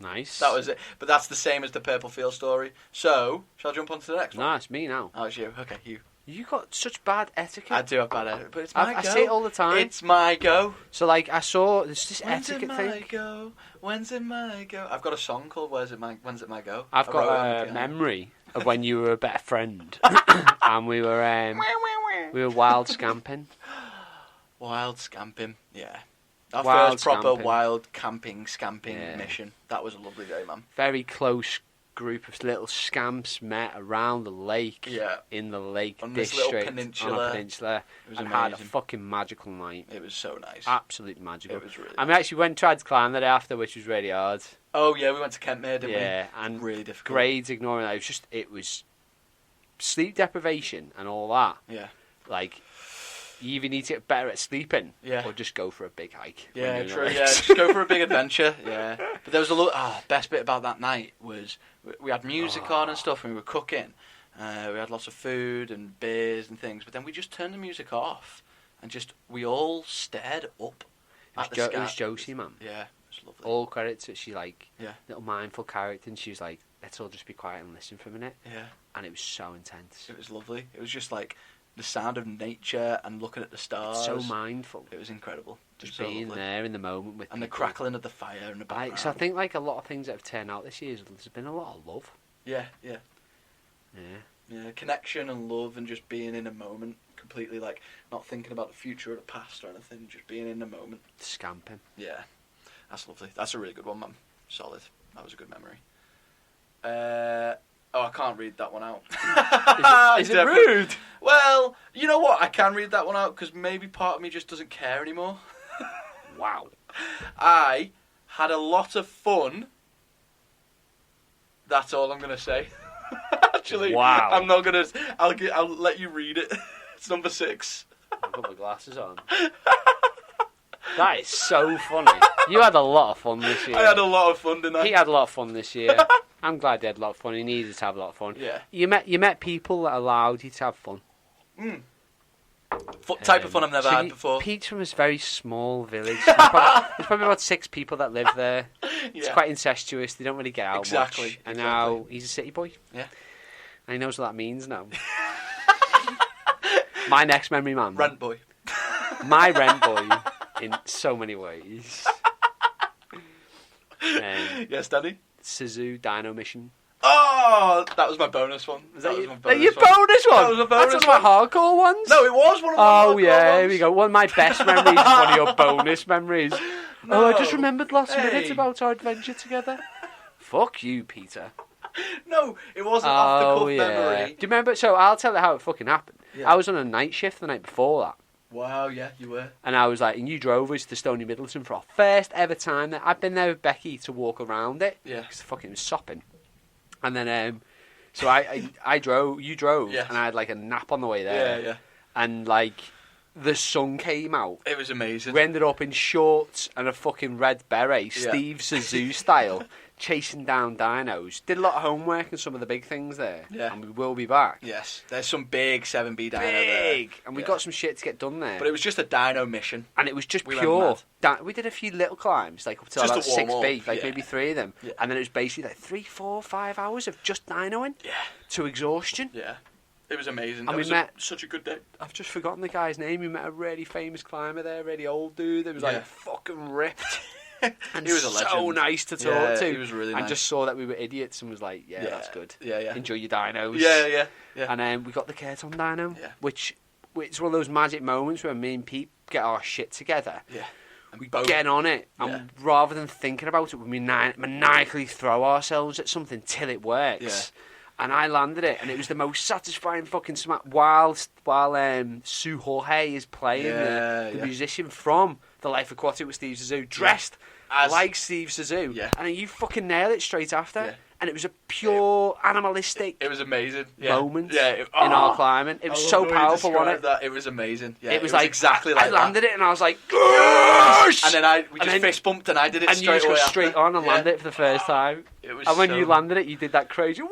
Nice. That was it. But that's the same as the Purple Field story. So, shall I jump on to the next one? No, it's me now. Oh, it's you. Okay, you. You got such bad etiquette. I do have bad etiquette, but it's my I go. say it all the time. It's my go. So like I saw there's this When's it etiquette my thing. go? When's it my go? I've got a song called When's it my go? I've I wrote it on got the a piano. memory of when you were a better friend, and we were wild scamping. Wild scamping, yeah. Our Wild first proper scamping. wild scamping Yeah. mission. That was a lovely day, man. Very close group of little scamps met around the lake. Yeah. In the Lake On this District little peninsula. on a peninsula, It was and had a amazing. fucking magical night. It was so nice. Absolutely magical. It was really I mean, actually went and tried to climb the day after, which was really hard. Oh, yeah, we went to Kentmere, didn't Yeah, we? and really difficult. grades ignoring that. It was sleep deprivation and all that. Yeah. Like, you either need to get better at sleeping, Yeah. or just go for a big hike. when Yeah, you're in the true. lakes. Yeah, just go for a big adventure. Yeah, but there was a lot. Best bit about that night was we had music on and stuff, and we were cooking. We had lots of food and beers and things, but then we just turned the music off, and we all stared up at the sky. It was Josie, man. Yeah, it was lovely. All credit to she, Yeah. little mindful character, and she was like, let's all just be quiet and listen for a minute. Yeah, And it was so intense. it was lovely. It was just like the sound of nature and looking at the stars. So mindful. It was incredible. Just So being lovely. there in the moment with And the people. crackling of the fire in the background. So I think a lot of things that have turned out this year, there's been a lot of love. Yeah, yeah. Yeah. Yeah, connection and love and just being in a moment, completely not thinking about the future or the past or anything, just being in the moment. Scamping. Yeah, that's lovely. That's a really good one, man. Solid. That was a good memory. I can't read that one out. Is it rude? Well, you know what? I can read that one out because maybe part of me just doesn't care anymore. Wow. I had a lot of fun. That's all I'm gonna say. Actually, Wow. I'm not gonna. I'll let you read it. It's number 6. I've got my glasses on. That is so funny. You had a lot of fun this year. I had a lot of fun, didn't I? He had a lot of fun this year. I'm glad he had a lot of fun. He needed to have a lot of fun. Yeah. You met people that allowed you to have fun. Type of fun I've never had before. Pete's from this very small village. There's probably about 6 people that live there. It's Yeah. quite incestuous. They don't really get out Exactly, much. And exactly. now he's a city boy. Yeah. And he knows what that means now. My next memory, man. Rent boy. My rent boy in so many ways. Yes, Daddy. Suzu Dino Mission. Oh, that was my bonus one. Was That my your bonus one. one? That was a That's bonus one of my hardcore ones. No, it was one of my Oh hardcore yeah, here ones. we go. One of my best memories is one of your bonus memories. Oh, I just No. remembered last minute Hey. about our adventure together. Fuck you, Peter. No, it wasn't off the cuff memory. Do you remember? So I'll tell you how it fucking happened. Yeah. I was on a night shift the night before that. Wow, yeah, you were. And I was like, and you drove us to Stony Middleton for our first ever time there. I've been there with Becky to walk around it. Yeah. Because fucking was sopping. And then, so I drove, you drove, Yes. and I had a nap on the way Yeah, there. yeah. And the sun came out. It was amazing. We ended up in shorts and a fucking red beret, Yeah. Steve Zissou style, chasing down dinos. Did a lot of homework and some of the big things there. Yeah. And we will be back. Yes, there's some big 7B dino there. Big! And we Yeah. got some shit to get done there. But it was just a dino mission. And it was just We went pure. mad. We did a few little climbs, up to Just about to warm 6B, up, yeah. maybe 3 of them. Yeah. And then it was basically 3, 4, 5 hours of just dinoing Yeah. to exhaustion. Yeah. It was amazing. And It we was met- such a good day. I've just forgotten the guy's name. We met a really famous climber there, really old dude that was Yeah. fucking ripped. And He was a so legend. nice to talk Yeah, to. he was really and nice. just saw that we were idiots and was like, yeah, that's good. Yeah, yeah. Enjoy your dinos. Yeah, yeah, yeah. And then we got the Curtin dino, Yeah. which it's one of those magic moments where me and Pete get our shit together. Yeah. And We both- get on it, and Yeah. rather than thinking about it, we maniacally throw ourselves at something till it works. Yeah. And I landed it, and it was the most satisfying fucking smack. While Sue Jorge is playing, Yeah, the yeah. musician from The Life Aquatic with Steve Zissou, dressed like Steve Zissou, and then you fucking nail it straight after, and it was a pure animalistic. It was amazing moment in our climbing. It was so powerful, wasn't it? That. It was amazing. Yeah, it was like exactly like I landed it, and I was like, yes! And then we just fist bumped, and I did it and straight away. And you just got straight on and landed it for the first time. It was. And when you landed it, you did that crazy.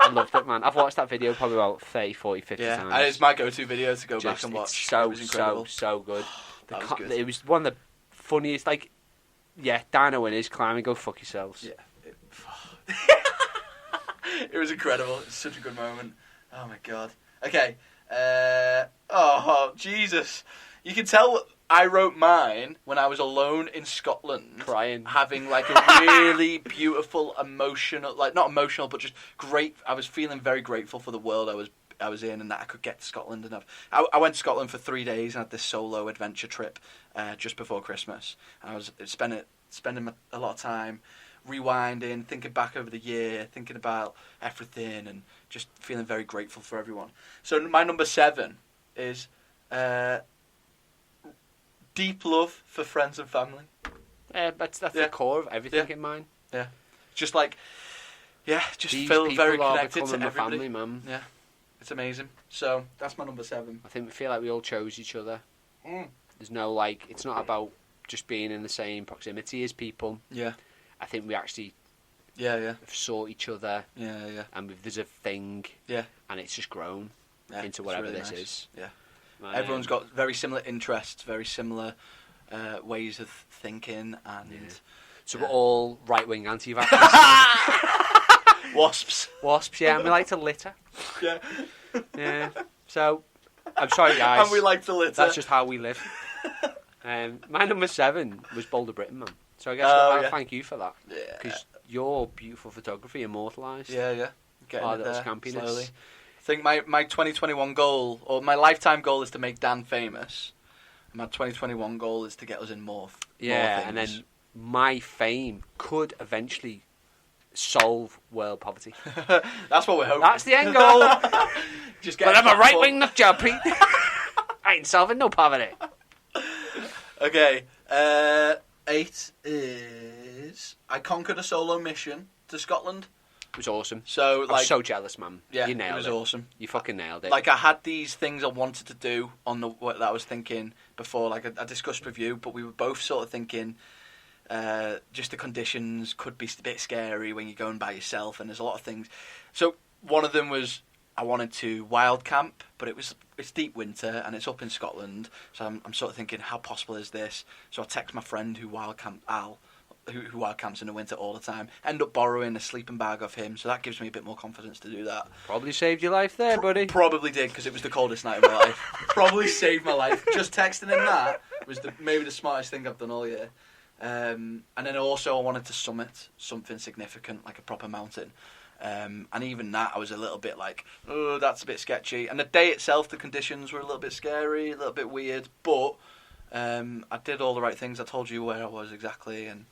I loved it, man. I've watched that video probably about 30, 40, 50 times. And it's my go-to video to go back and watch. It's so, it was incredible. so good. That was good. It was one of the funniest, like, Dino winners, climbing, go fuck yourselves. Yeah. It was incredible. It's such a good moment. Oh, my God. Okay. Oh, Jesus. You can tell I wrote mine when I was alone in Scotland. Crying. Having, like, a really beautiful, emotional, like, not emotional, but just great. I was feeling very grateful for the world I was in, and that I could get to Scotland. And I went to Scotland for 3 days and had this solo adventure trip just before Christmas. And I was spending a lot of time rewinding, thinking back over the year, thinking about everything, and just feeling very grateful for everyone. So my number 7 is deep love for friends and family. That's the core of everything in mine. Yeah, just like just These feel very people are connected to becoming everybody. family, man. Yeah, it's amazing. So that's my number 7. I think we feel like we all chose each other. There's no it's not about just being in the same proximity as people. Yeah. I think we actually have sought each other. Yeah. And there's a thing. Yeah. And it's just grown into whatever really this nice. is. Yeah. And, everyone's got very similar interests, very similar ways of thinking, and so we're all right-wing anti-vaxxers. Wasps, yeah, and we like to litter. Yeah. So, I'm sorry, guys. And we like to litter. That's just how we live. My number 7 was Boulder Britain, man. So I guess I'll thank you for that. Yeah. Because your beautiful photography immortalised. Yeah. Getting our it little there, scampiness. slowly. I think my 2021 goal, or my lifetime goal, is to make Dan famous. My 2021 goal is to get us in more things. And then my fame could eventually solve world poverty. That's what we're hoping. That's the end goal. But I'm a right-wing nut job, Pete. I ain't solving no poverty. Okay, 8 is I conquered a solo mission to Scotland. It was awesome. So I was so jealous, man. Yeah, you nailed it. It was awesome. You fucking nailed it. Like, I had these things I wanted to do on what I was thinking before. Like, I discussed with you, but we were both sort of thinking just the conditions could be a bit scary when you're going by yourself, and there's a lot of things. So one of them was I wanted to wild camp, but it's deep winter and it's up in Scotland. So I'm sort of thinking, how possible is this? So I text my friend who wild camped, Al, who wild camps in the winter all the time. End up borrowing a sleeping bag off him, so that gives me a bit more confidence to do that. Probably saved your life there, buddy. Probably did, because it was the coldest night of my life. Probably saved my life. Just texting him that was maybe the smartest thing I've done all year. And then also I wanted to summit something significant, like a proper mountain. And even that, I was a little bit like, oh, that's a bit sketchy. And the day itself, the conditions were a little bit scary, a little bit weird, but I did all the right things. I told you where I was exactly, and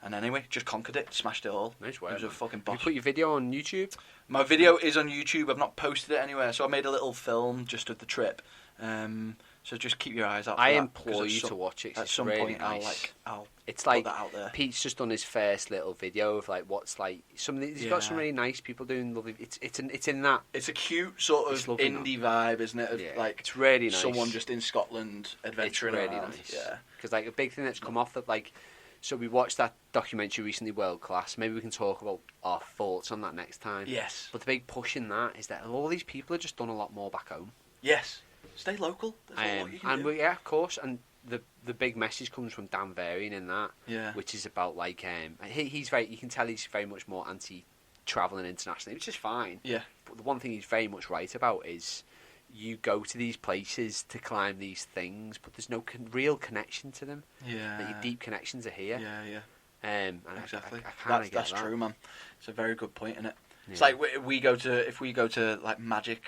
anyway, just conquered it, smashed it all. Nice work. It was a fucking boss. You put your video on YouTube? My video is on YouTube. I've not posted it anywhere, so I made a little film just of the trip. So just keep your eyes out for I that, implore you to watch it. At some really point, nice. I'll it's put like that out there. Pete's just done his first little video of like what's like he's got some really nice people doing lovely. It's in that. It's a cute sort of indie vibe, isn't it? Of like it's really nice. Someone just in Scotland adventuring it's really around. Nice. Yeah, because like a big thing that's come off that like. So we watched that documentary recently, World Class. Maybe we can talk about our thoughts on that next time. Yes. But the big push in that is that all these people have just done a lot more back home. Yes. Stay local. There's a lot you can do. Yeah, of course. And the big message comes from Dan Varian in that, which is about like he's very. You can tell he's very much more anti-travelling internationally, which is fine. Yeah. But the one thing he's very much right about is you go to these places to climb these things, but there's no real connection to them. Yeah. Your deep connections are here. Yeah. And exactly. That's true, man. It's a very good point, isn't it? Yeah. It's like if we go to like Magic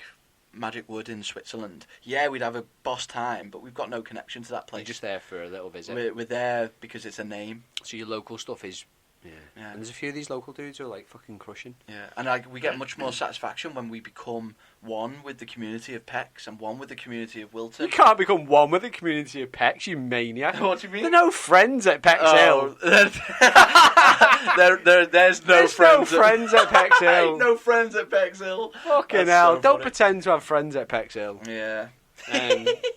Wood in Switzerland. Yeah, we'd have a boss time, but we've got no connection to that place. You're just there for a little visit. We're there because it's a name. So your local stuff is Yeah. Yeah. And there's a few of these local dudes who are like fucking crushing. Yeah, and we get much more satisfaction when we become one with the community of Pecks and one with the community of Wilton. You can't become one with the community of Pecs, you maniac. What do you mean? There are no friends at Pecs Hill. There's no friends at Pecs Hill. Ain't no friends at Pecks Hill. Fucking hell. Don't pretend to have friends at Pecs Hill. Yeah.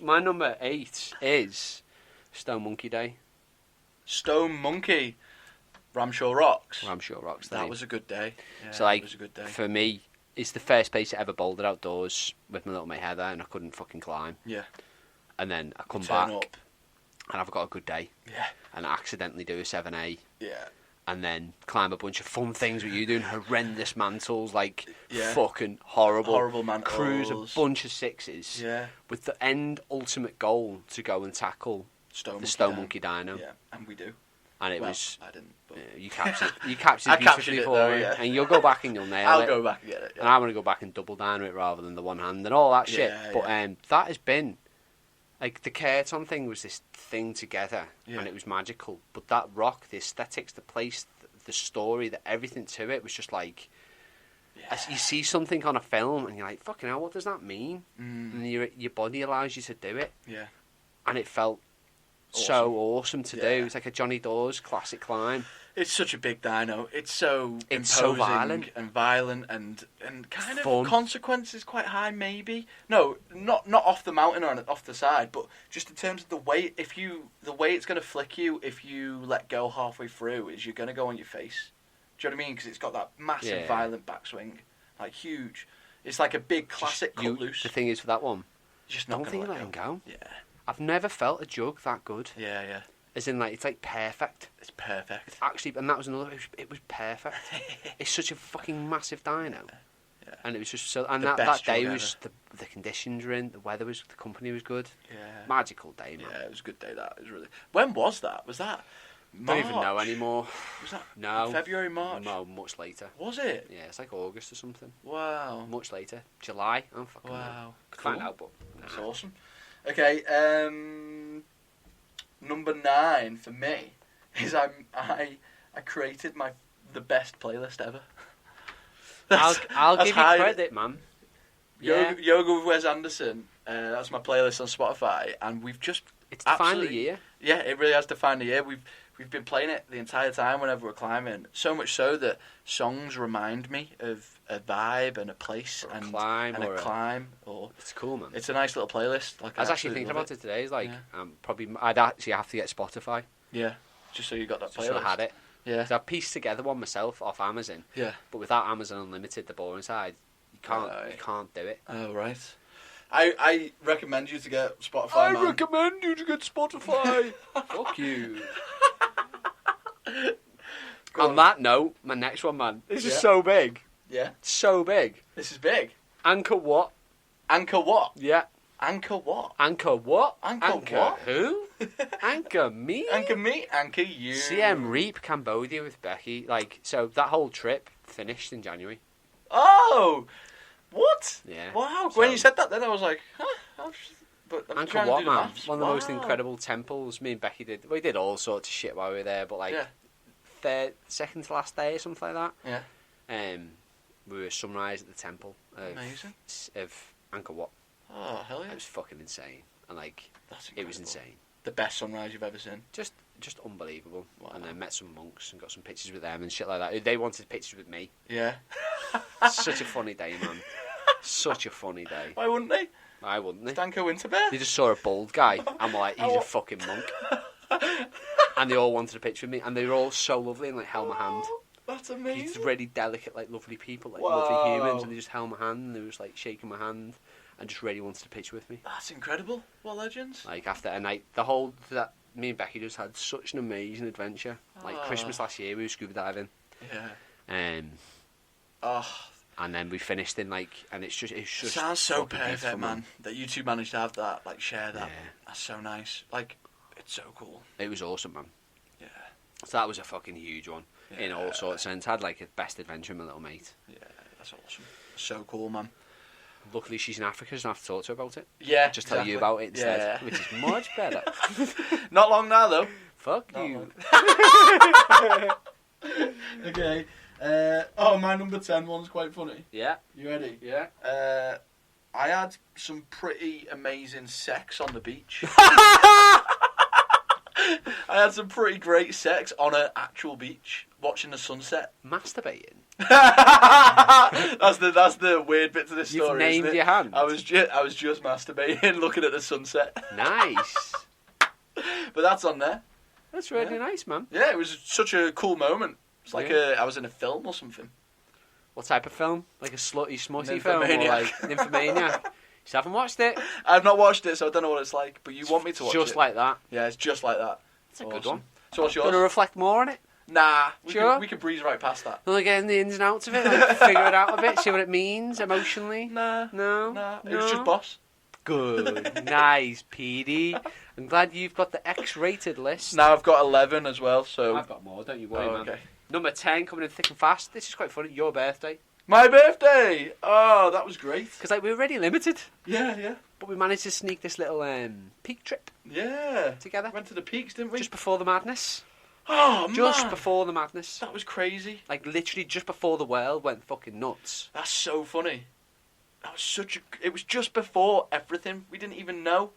My number 8 is Stone Monkey Day. Stone Monkey. Ramshaw Rocks. Ramshaw Rocks. That was a good day. Yeah, so like, it was a good day. for me, it's the first place I ever bouldered outdoors with my little mate Heather, and I couldn't fucking climb. Yeah. And then I come Turn back, up. and I've got a good day. Yeah. And I accidentally do a 7A. Yeah. And then climb a bunch of fun things with you doing horrendous mantles, like Yeah. fucking horrible. Horrible mantles. Cruise a bunch of 6s. Yeah. With the end ultimate goal to go and tackle the Stone Monkey Dino. Yeah, and we do. And it Well, was... I didn't. But You captured it I beautifully captured it for though, me. yeah. And you'll go back and you'll nail it. I'll go back and get it. And I want to go back and double down it rather than the one hand and all that shit. Yeah, but yeah. that has been... Like, the Curton thing was this thing together, Yeah. and it was magical. But that rock, the aesthetics, the place, the story, everything to it was just like... As you see something on a film, and you're like, fucking hell, what does that mean? And your body allows you to do it. Yeah. And it felt so awesome to do. It's like a Johnny Dawes classic climb. It's such a big dino. It's so so imposing and violent and kind of fun. Consequences quite high. Maybe no, not off the mountain or off the side, but just in terms of the way. The way it's going to flick you if you let go halfway through is you're going to go on your face. Do you know what I mean? Because it's got that massive violent backswing, like huge. It's like a big classic cut loose. The thing is for that one, just not don't think let him go. Yeah. I've never felt a jug that good. Yeah, yeah. As in, like, it's like perfect. It's perfect. Actually, and that was another. It was perfect. It's such a fucking massive dino. Yeah. And it was just so. And The that best day jug was the conditions were in. The weather was. The company was good. Yeah. Magical day, man. Yeah, it was a good day. That it was really. When was that? Was that? Don't March? even know anymore. Was that No. February, March? No, much later. Was it? Yeah, it's like August or something. Wow. Much later. July. I don't fucking know. Wow. Could find Cool. out, but That's awesome. Okay, number 9 for me is I created the best playlist ever. I'll that's give you high. credit, man. Yeah. Yoga with Wes Anderson. That's my playlist on Spotify, and we've just It's defined the absolutely- year. Yeah, it really has defined the year. We've been playing it the entire time whenever we're climbing. So much so that songs remind me of a vibe and a place Or a and climb and or a climb. Or It's cool, man. it's a nice little playlist. Like I was actually thinking about it today. It's like, I'd actually have to get Spotify. Yeah, just so you got that Just so playlist. I had it. Yeah, So I pieced together one myself off Amazon. yeah. But without Amazon Unlimited, the boring side, you can't do it. Oh right. I recommend you to get Spotify. Man. recommend you to get Spotify. Fuck you. On that note, my next one, man. This is Yeah. so big. Yeah, So big. this is big. Anchor what? Anchor what? Yeah. Anchor what? Anchor what? Anchor what? who? Anchor me? Anchor me. Anchor you. CM Reap, Cambodia with Becky. Like, so that whole trip finished in January. Oh, what? Yeah. Wow. So- when you said that, then I was like, huh? But I'm Anchor trying what, to do the man? maths. One of the most Wow. incredible temples. Me and Becky did. We did all sorts of shit while we were there, but like, second to last day or something like Yeah. that. We were sunrise at the temple. Amazing. Of Angkor Wat. Oh hell yeah. It was fucking insane, and like, That's it was incredible. insane. The best sunrise you've ever seen. Just unbelievable. Wow. And then met some monks and got some pictures with them and shit like that. They wanted pictures with me. Yeah. Such a funny day, man. Such a funny day. Why wouldn't they? Why wouldn't they? Stanko Winterbear. They just saw a bald guy and were like, he's a fucking monk. And they all wanted a picture with me, and they were all so lovely and like held my hand. Oh, that's These amazing. really delicate, like lovely people, like Wow. lovely humans, and they just held my hand and they was like shaking my hand and just really wanted a picture with me. That's incredible. What legends? Like after a night, me and Becky just had such an amazing adventure. Like Christmas last year, we were scuba diving, Yeah. Oh, and then we finished in like, and it's just sounds so fucking beautiful, perfect, man. That you two managed to have that, like share that. Yeah. That's so nice. Like, it's so cool. It was awesome, man. Yeah. So that was a fucking huge one in all sorts of sense. Had like a best adventure with my little mate. Yeah, that's awesome. So cool, man. Luckily, she's in Africa, so I don't have to talk to her about it. Yeah. Just tell you about it instead, Yeah. which is much better. Not long now, though. Fuck Not you. Okay. My number 10 one's quite funny. Yeah. You ready? Yeah. I had some pretty amazing sex on the beach. I had some pretty great sex on an actual beach, watching the sunset. Masturbating. that's the weird bit to this story. You've named isn't it? your hand. I was just masturbating, looking at the sunset. Nice. But that's on there. That's really nice, man. Yeah, it was such a cool moment. It's like I was in a film or something. What type of film? Like a slutty, smutty film, or Nymphomaniac. like Nymphomaniac? You still haven't watched it? I've not watched it, so I don't know what it's like. But you want me to watch it? Just like that. Yeah, it's just like that. It's a good one. So what's yours? Going to reflect more on it? Nah, Sure. we can breeze right past that. Not getting the ins and outs of it, like figure it out a bit, see what it means emotionally. Nah, No. it was just boss. Good, nice, PD. I'm glad you've got the X-rated list. Now I've got 11 as well. So I've got more. Don't you worry, man. okay. Number 10 coming in thick and fast. This is quite funny. Your birthday. My birthday. Oh, that was great. Because like we were already limited, Yeah. but we managed to sneak this little peak trip Yeah. together Went to the peaks, didn't we? just before the madness. Oh, Just man. before the madness. That was crazy. Like literally just before the world went fucking nuts. That's so funny. That was it was just before everything. We didn't even know.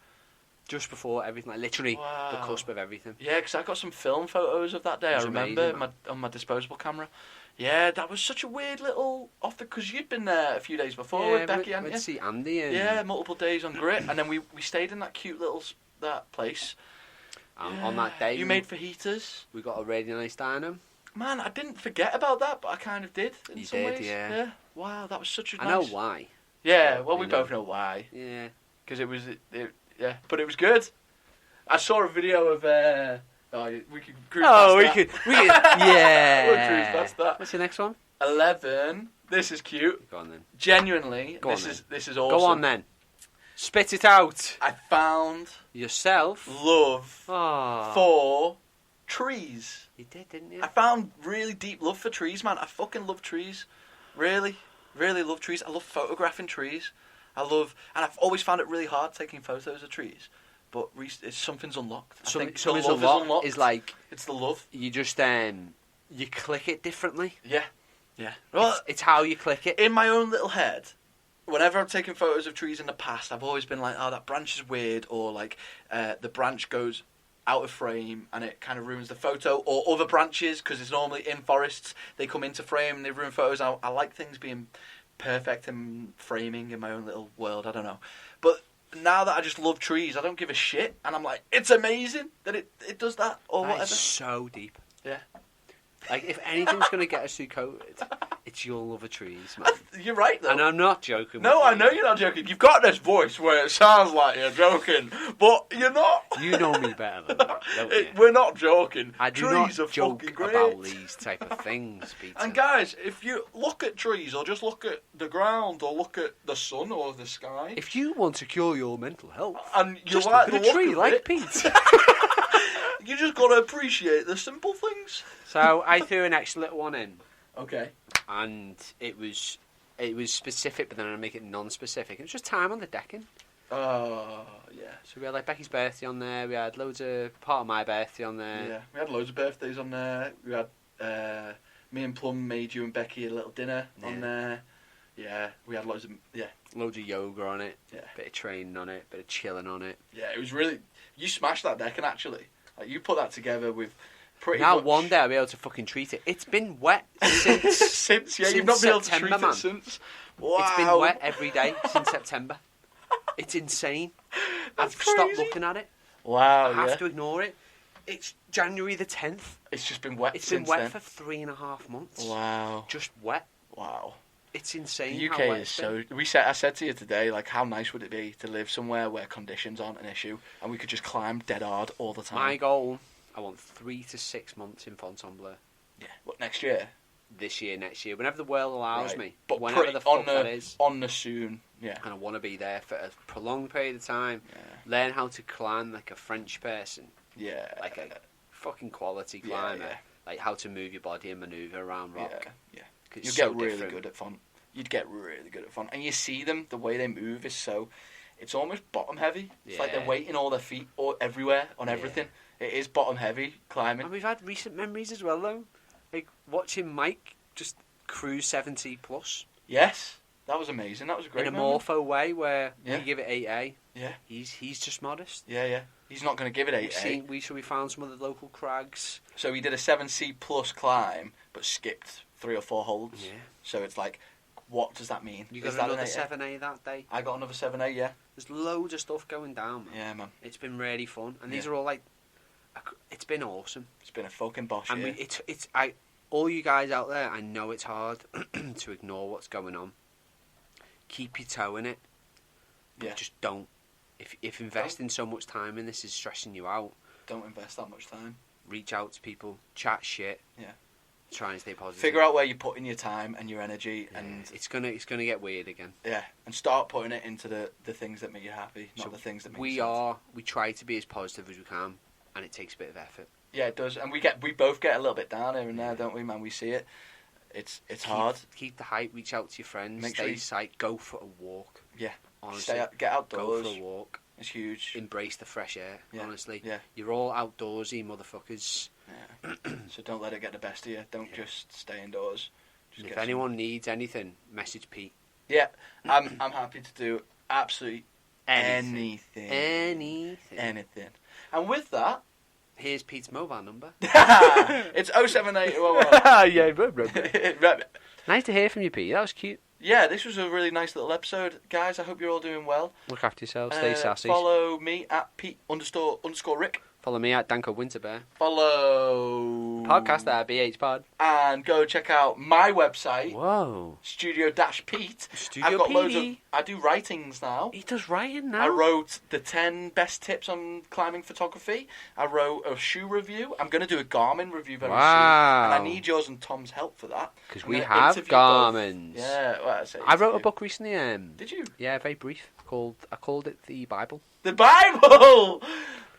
Just before everything, like literally the Wow. cusp of everything. Yeah, because I got some film photos of that day. It was I remember amazing, on my disposable camera. Yeah, that was such a weird little because you'd been there a few days before with Becky, went hadn't to you? see Andy and Yeah, multiple days on Grit, and then we stayed in that cute little that place. on that day You made fajitas. we got a really nice diner. Man, I didn't forget about that, but I kind of did in You some did, ways. yeah. Wow, that was such a I nice... know why. Yeah, well, we You know. both know why. Yeah. Because it was... yeah, but it was good. I saw a video of... we could cruise past that. we could, yeah. We'll cruise past that. What's your next one? 11. This is cute. Go on then. Genuinely, Go on this is awesome. Go on then. Spit it out. I found Yourself. love Oh. for trees. You did, didn't you? I found really deep love for trees, man. I fucking love trees. Really, really love trees. I love photographing trees. And I've always found it really hard taking photos of trees. But something's unlocked. I think the Something's love is unlocked unlocked. is like It's the love. you just you click it differently. Yeah. Well, It's how you click it. in my own little head, whenever I've taken photos of trees in the past, I've always been like, oh, that branch is weird, or like the branch goes out of frame and it kind of ruins the photo, or other branches, because it's normally in forests, they come into frame and they ruin photos. I like things being perfect and framing in my own little world, I don't know. But now that I just love trees, I don't give a shit, and I'm like, it's amazing that it does that, or That whatever. is so deep. Yeah. Like, if anything's going to get us through COVID, it's your love of trees, man. You're right, though. And I'm not joking. No, with I you. know you're not joking. You've got this voice where it sounds like you're joking, but you're not. You know me better than that, don't you? We're not joking. I do Trees not are joke fucking great. about these type of things, Peter. And guys, if you look at trees, or just look at the ground, or look at the sun or the sky, If you want to cure your mental health, and you just like look the at a tree look of like it, Pete. you just got to appreciate the simple things. So I threw an extra little one in, Okay. and it was specific, but then I make it non-specific. It was just time on the decking. Oh, yeah. So we had like Becky's birthday on there. We had loads of part of my birthday on there. Yeah, we had loads of birthdays on there. We had me and Plum made you and Becky a little dinner on there. Yeah, we had loads of Loads of yoga on it. Yeah. Bit of training on it. Bit of chilling on it. Yeah, it was really. You smashed that decking actually. Like you put that together with pretty. Now much... one day I'll be able to fucking treat it. It's been wet since since since you've not been able to September, treat man. it since. Wow. It's been wet every day since September. It's insane. That's I've stopped crazy. looking at it. Wow. I have to ignore it. It's January the 10th. It's just been wet. It's been since wet then. for 3.5 months. Wow. Just wet. Wow. It's insane. The how UK wet is it's so. been. I said to you today, like, how nice would it be to live somewhere where conditions aren't an issue and we could just climb dead hard all the time. My goal, I want 3 to 6 months in Fontainebleau. Yeah. What next year? This year, next year, whenever the world allows Right. me. But Whenever pretty- the fuck that is. On the soon. Yeah. And I want to be there for a prolonged period of time. Yeah. Learn how to climb like a French person. Yeah. Like a fucking quality climber. Yeah. Like how to move your body and manoeuvre around rock. Yeah. 'Cause You'd it's get so really different. good at font. You'd get really good at font. And you see them, the way they move is so... It's almost bottom heavy. It's like they're Yeah. weighting all their feet everywhere, on everything. It is bottom heavy, climbing. And we've had recent memories as well, though. Like watching Mike just cruise 70 plus Yes, that was amazing. That was a great in a moment. morpho way where Yeah. we give it 8A. Yeah. He's just modest. Yeah. He's not going to give it 8A. We found some of the local crags. So he did a 7C plus climb, but skipped 3 or 4 holds. Yeah. So it's like, what does that mean? You got Is that another an 8A? 7A that day. I got another 7A, yeah. There's loads of stuff going down, man. Yeah, man. It's been really fun, and these Yeah. are all like, it's been awesome. It's been a fucking bosh And year. all you guys out there, I know it's hard to ignore what's going on. Keep your toe in it. But Yeah. just don't. If investing so much time in this is stressing you out, Don't invest that much time. reach out to people, chat shit. Yeah. Try and stay positive. Figure out where you're putting your time and your energy, Yeah, and it's gonna get weird again. and start putting it into the things that make you happy, not So the things that make you sad. we try to be as positive as we can, and it takes a bit of effort. Yeah, it does, and we both get a little bit down here and there, don't we, man? We see it. It's hard. Keep the hype. Reach out to your friends. Make Stay sure you- sight. Go for a walk. Yeah. Honestly, Get go outdoors. for a walk. It's huge. Embrace the fresh air. Yeah, Honestly, yeah. you're all outdoorsy motherfuckers. Yeah. So don't let it get the best of you. Don't just stay indoors. Just If get some- anyone needs anything, message Pete. Yeah, I'm happy to do absolutely Anything. anything. Anything. And with that, Here's Pete's mobile number. it's 07811. Yeah, nice to hear from you, Pete. That was cute. Yeah, this was a really nice little episode, guys. I hope you're all doing well. Look after yourselves. Stay sassy. Follow me at Pete_Rick. Follow me at Danko Winterbear. Follow Podcast at BH Pod. and go check out my website, Whoa. Studio-Pete. Studio I've got loads of. Petey. I do writings now. He does writing now. I wrote the 10 best tips on climbing photography. I wrote a shoe review. I'm going to do a Garmin review very soon. Wow. And I need yours and Tom's help for that. Because I'm we gonna have interview both. Garmins. Yeah, well, I wrote a book recently. Did you? Yeah, very brief. I called it the Bible, The Bible!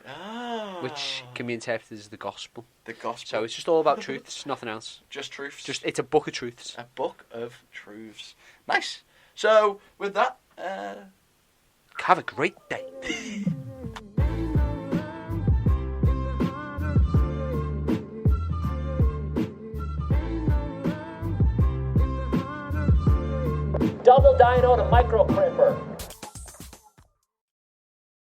Ah. which can be interpreted as the gospel. The gospel. So it's just all about truths, nothing else. Just truths. It's a book of truths. a book of truths. Nice. So, with that, Have a great day. Double dyno to micro crimper.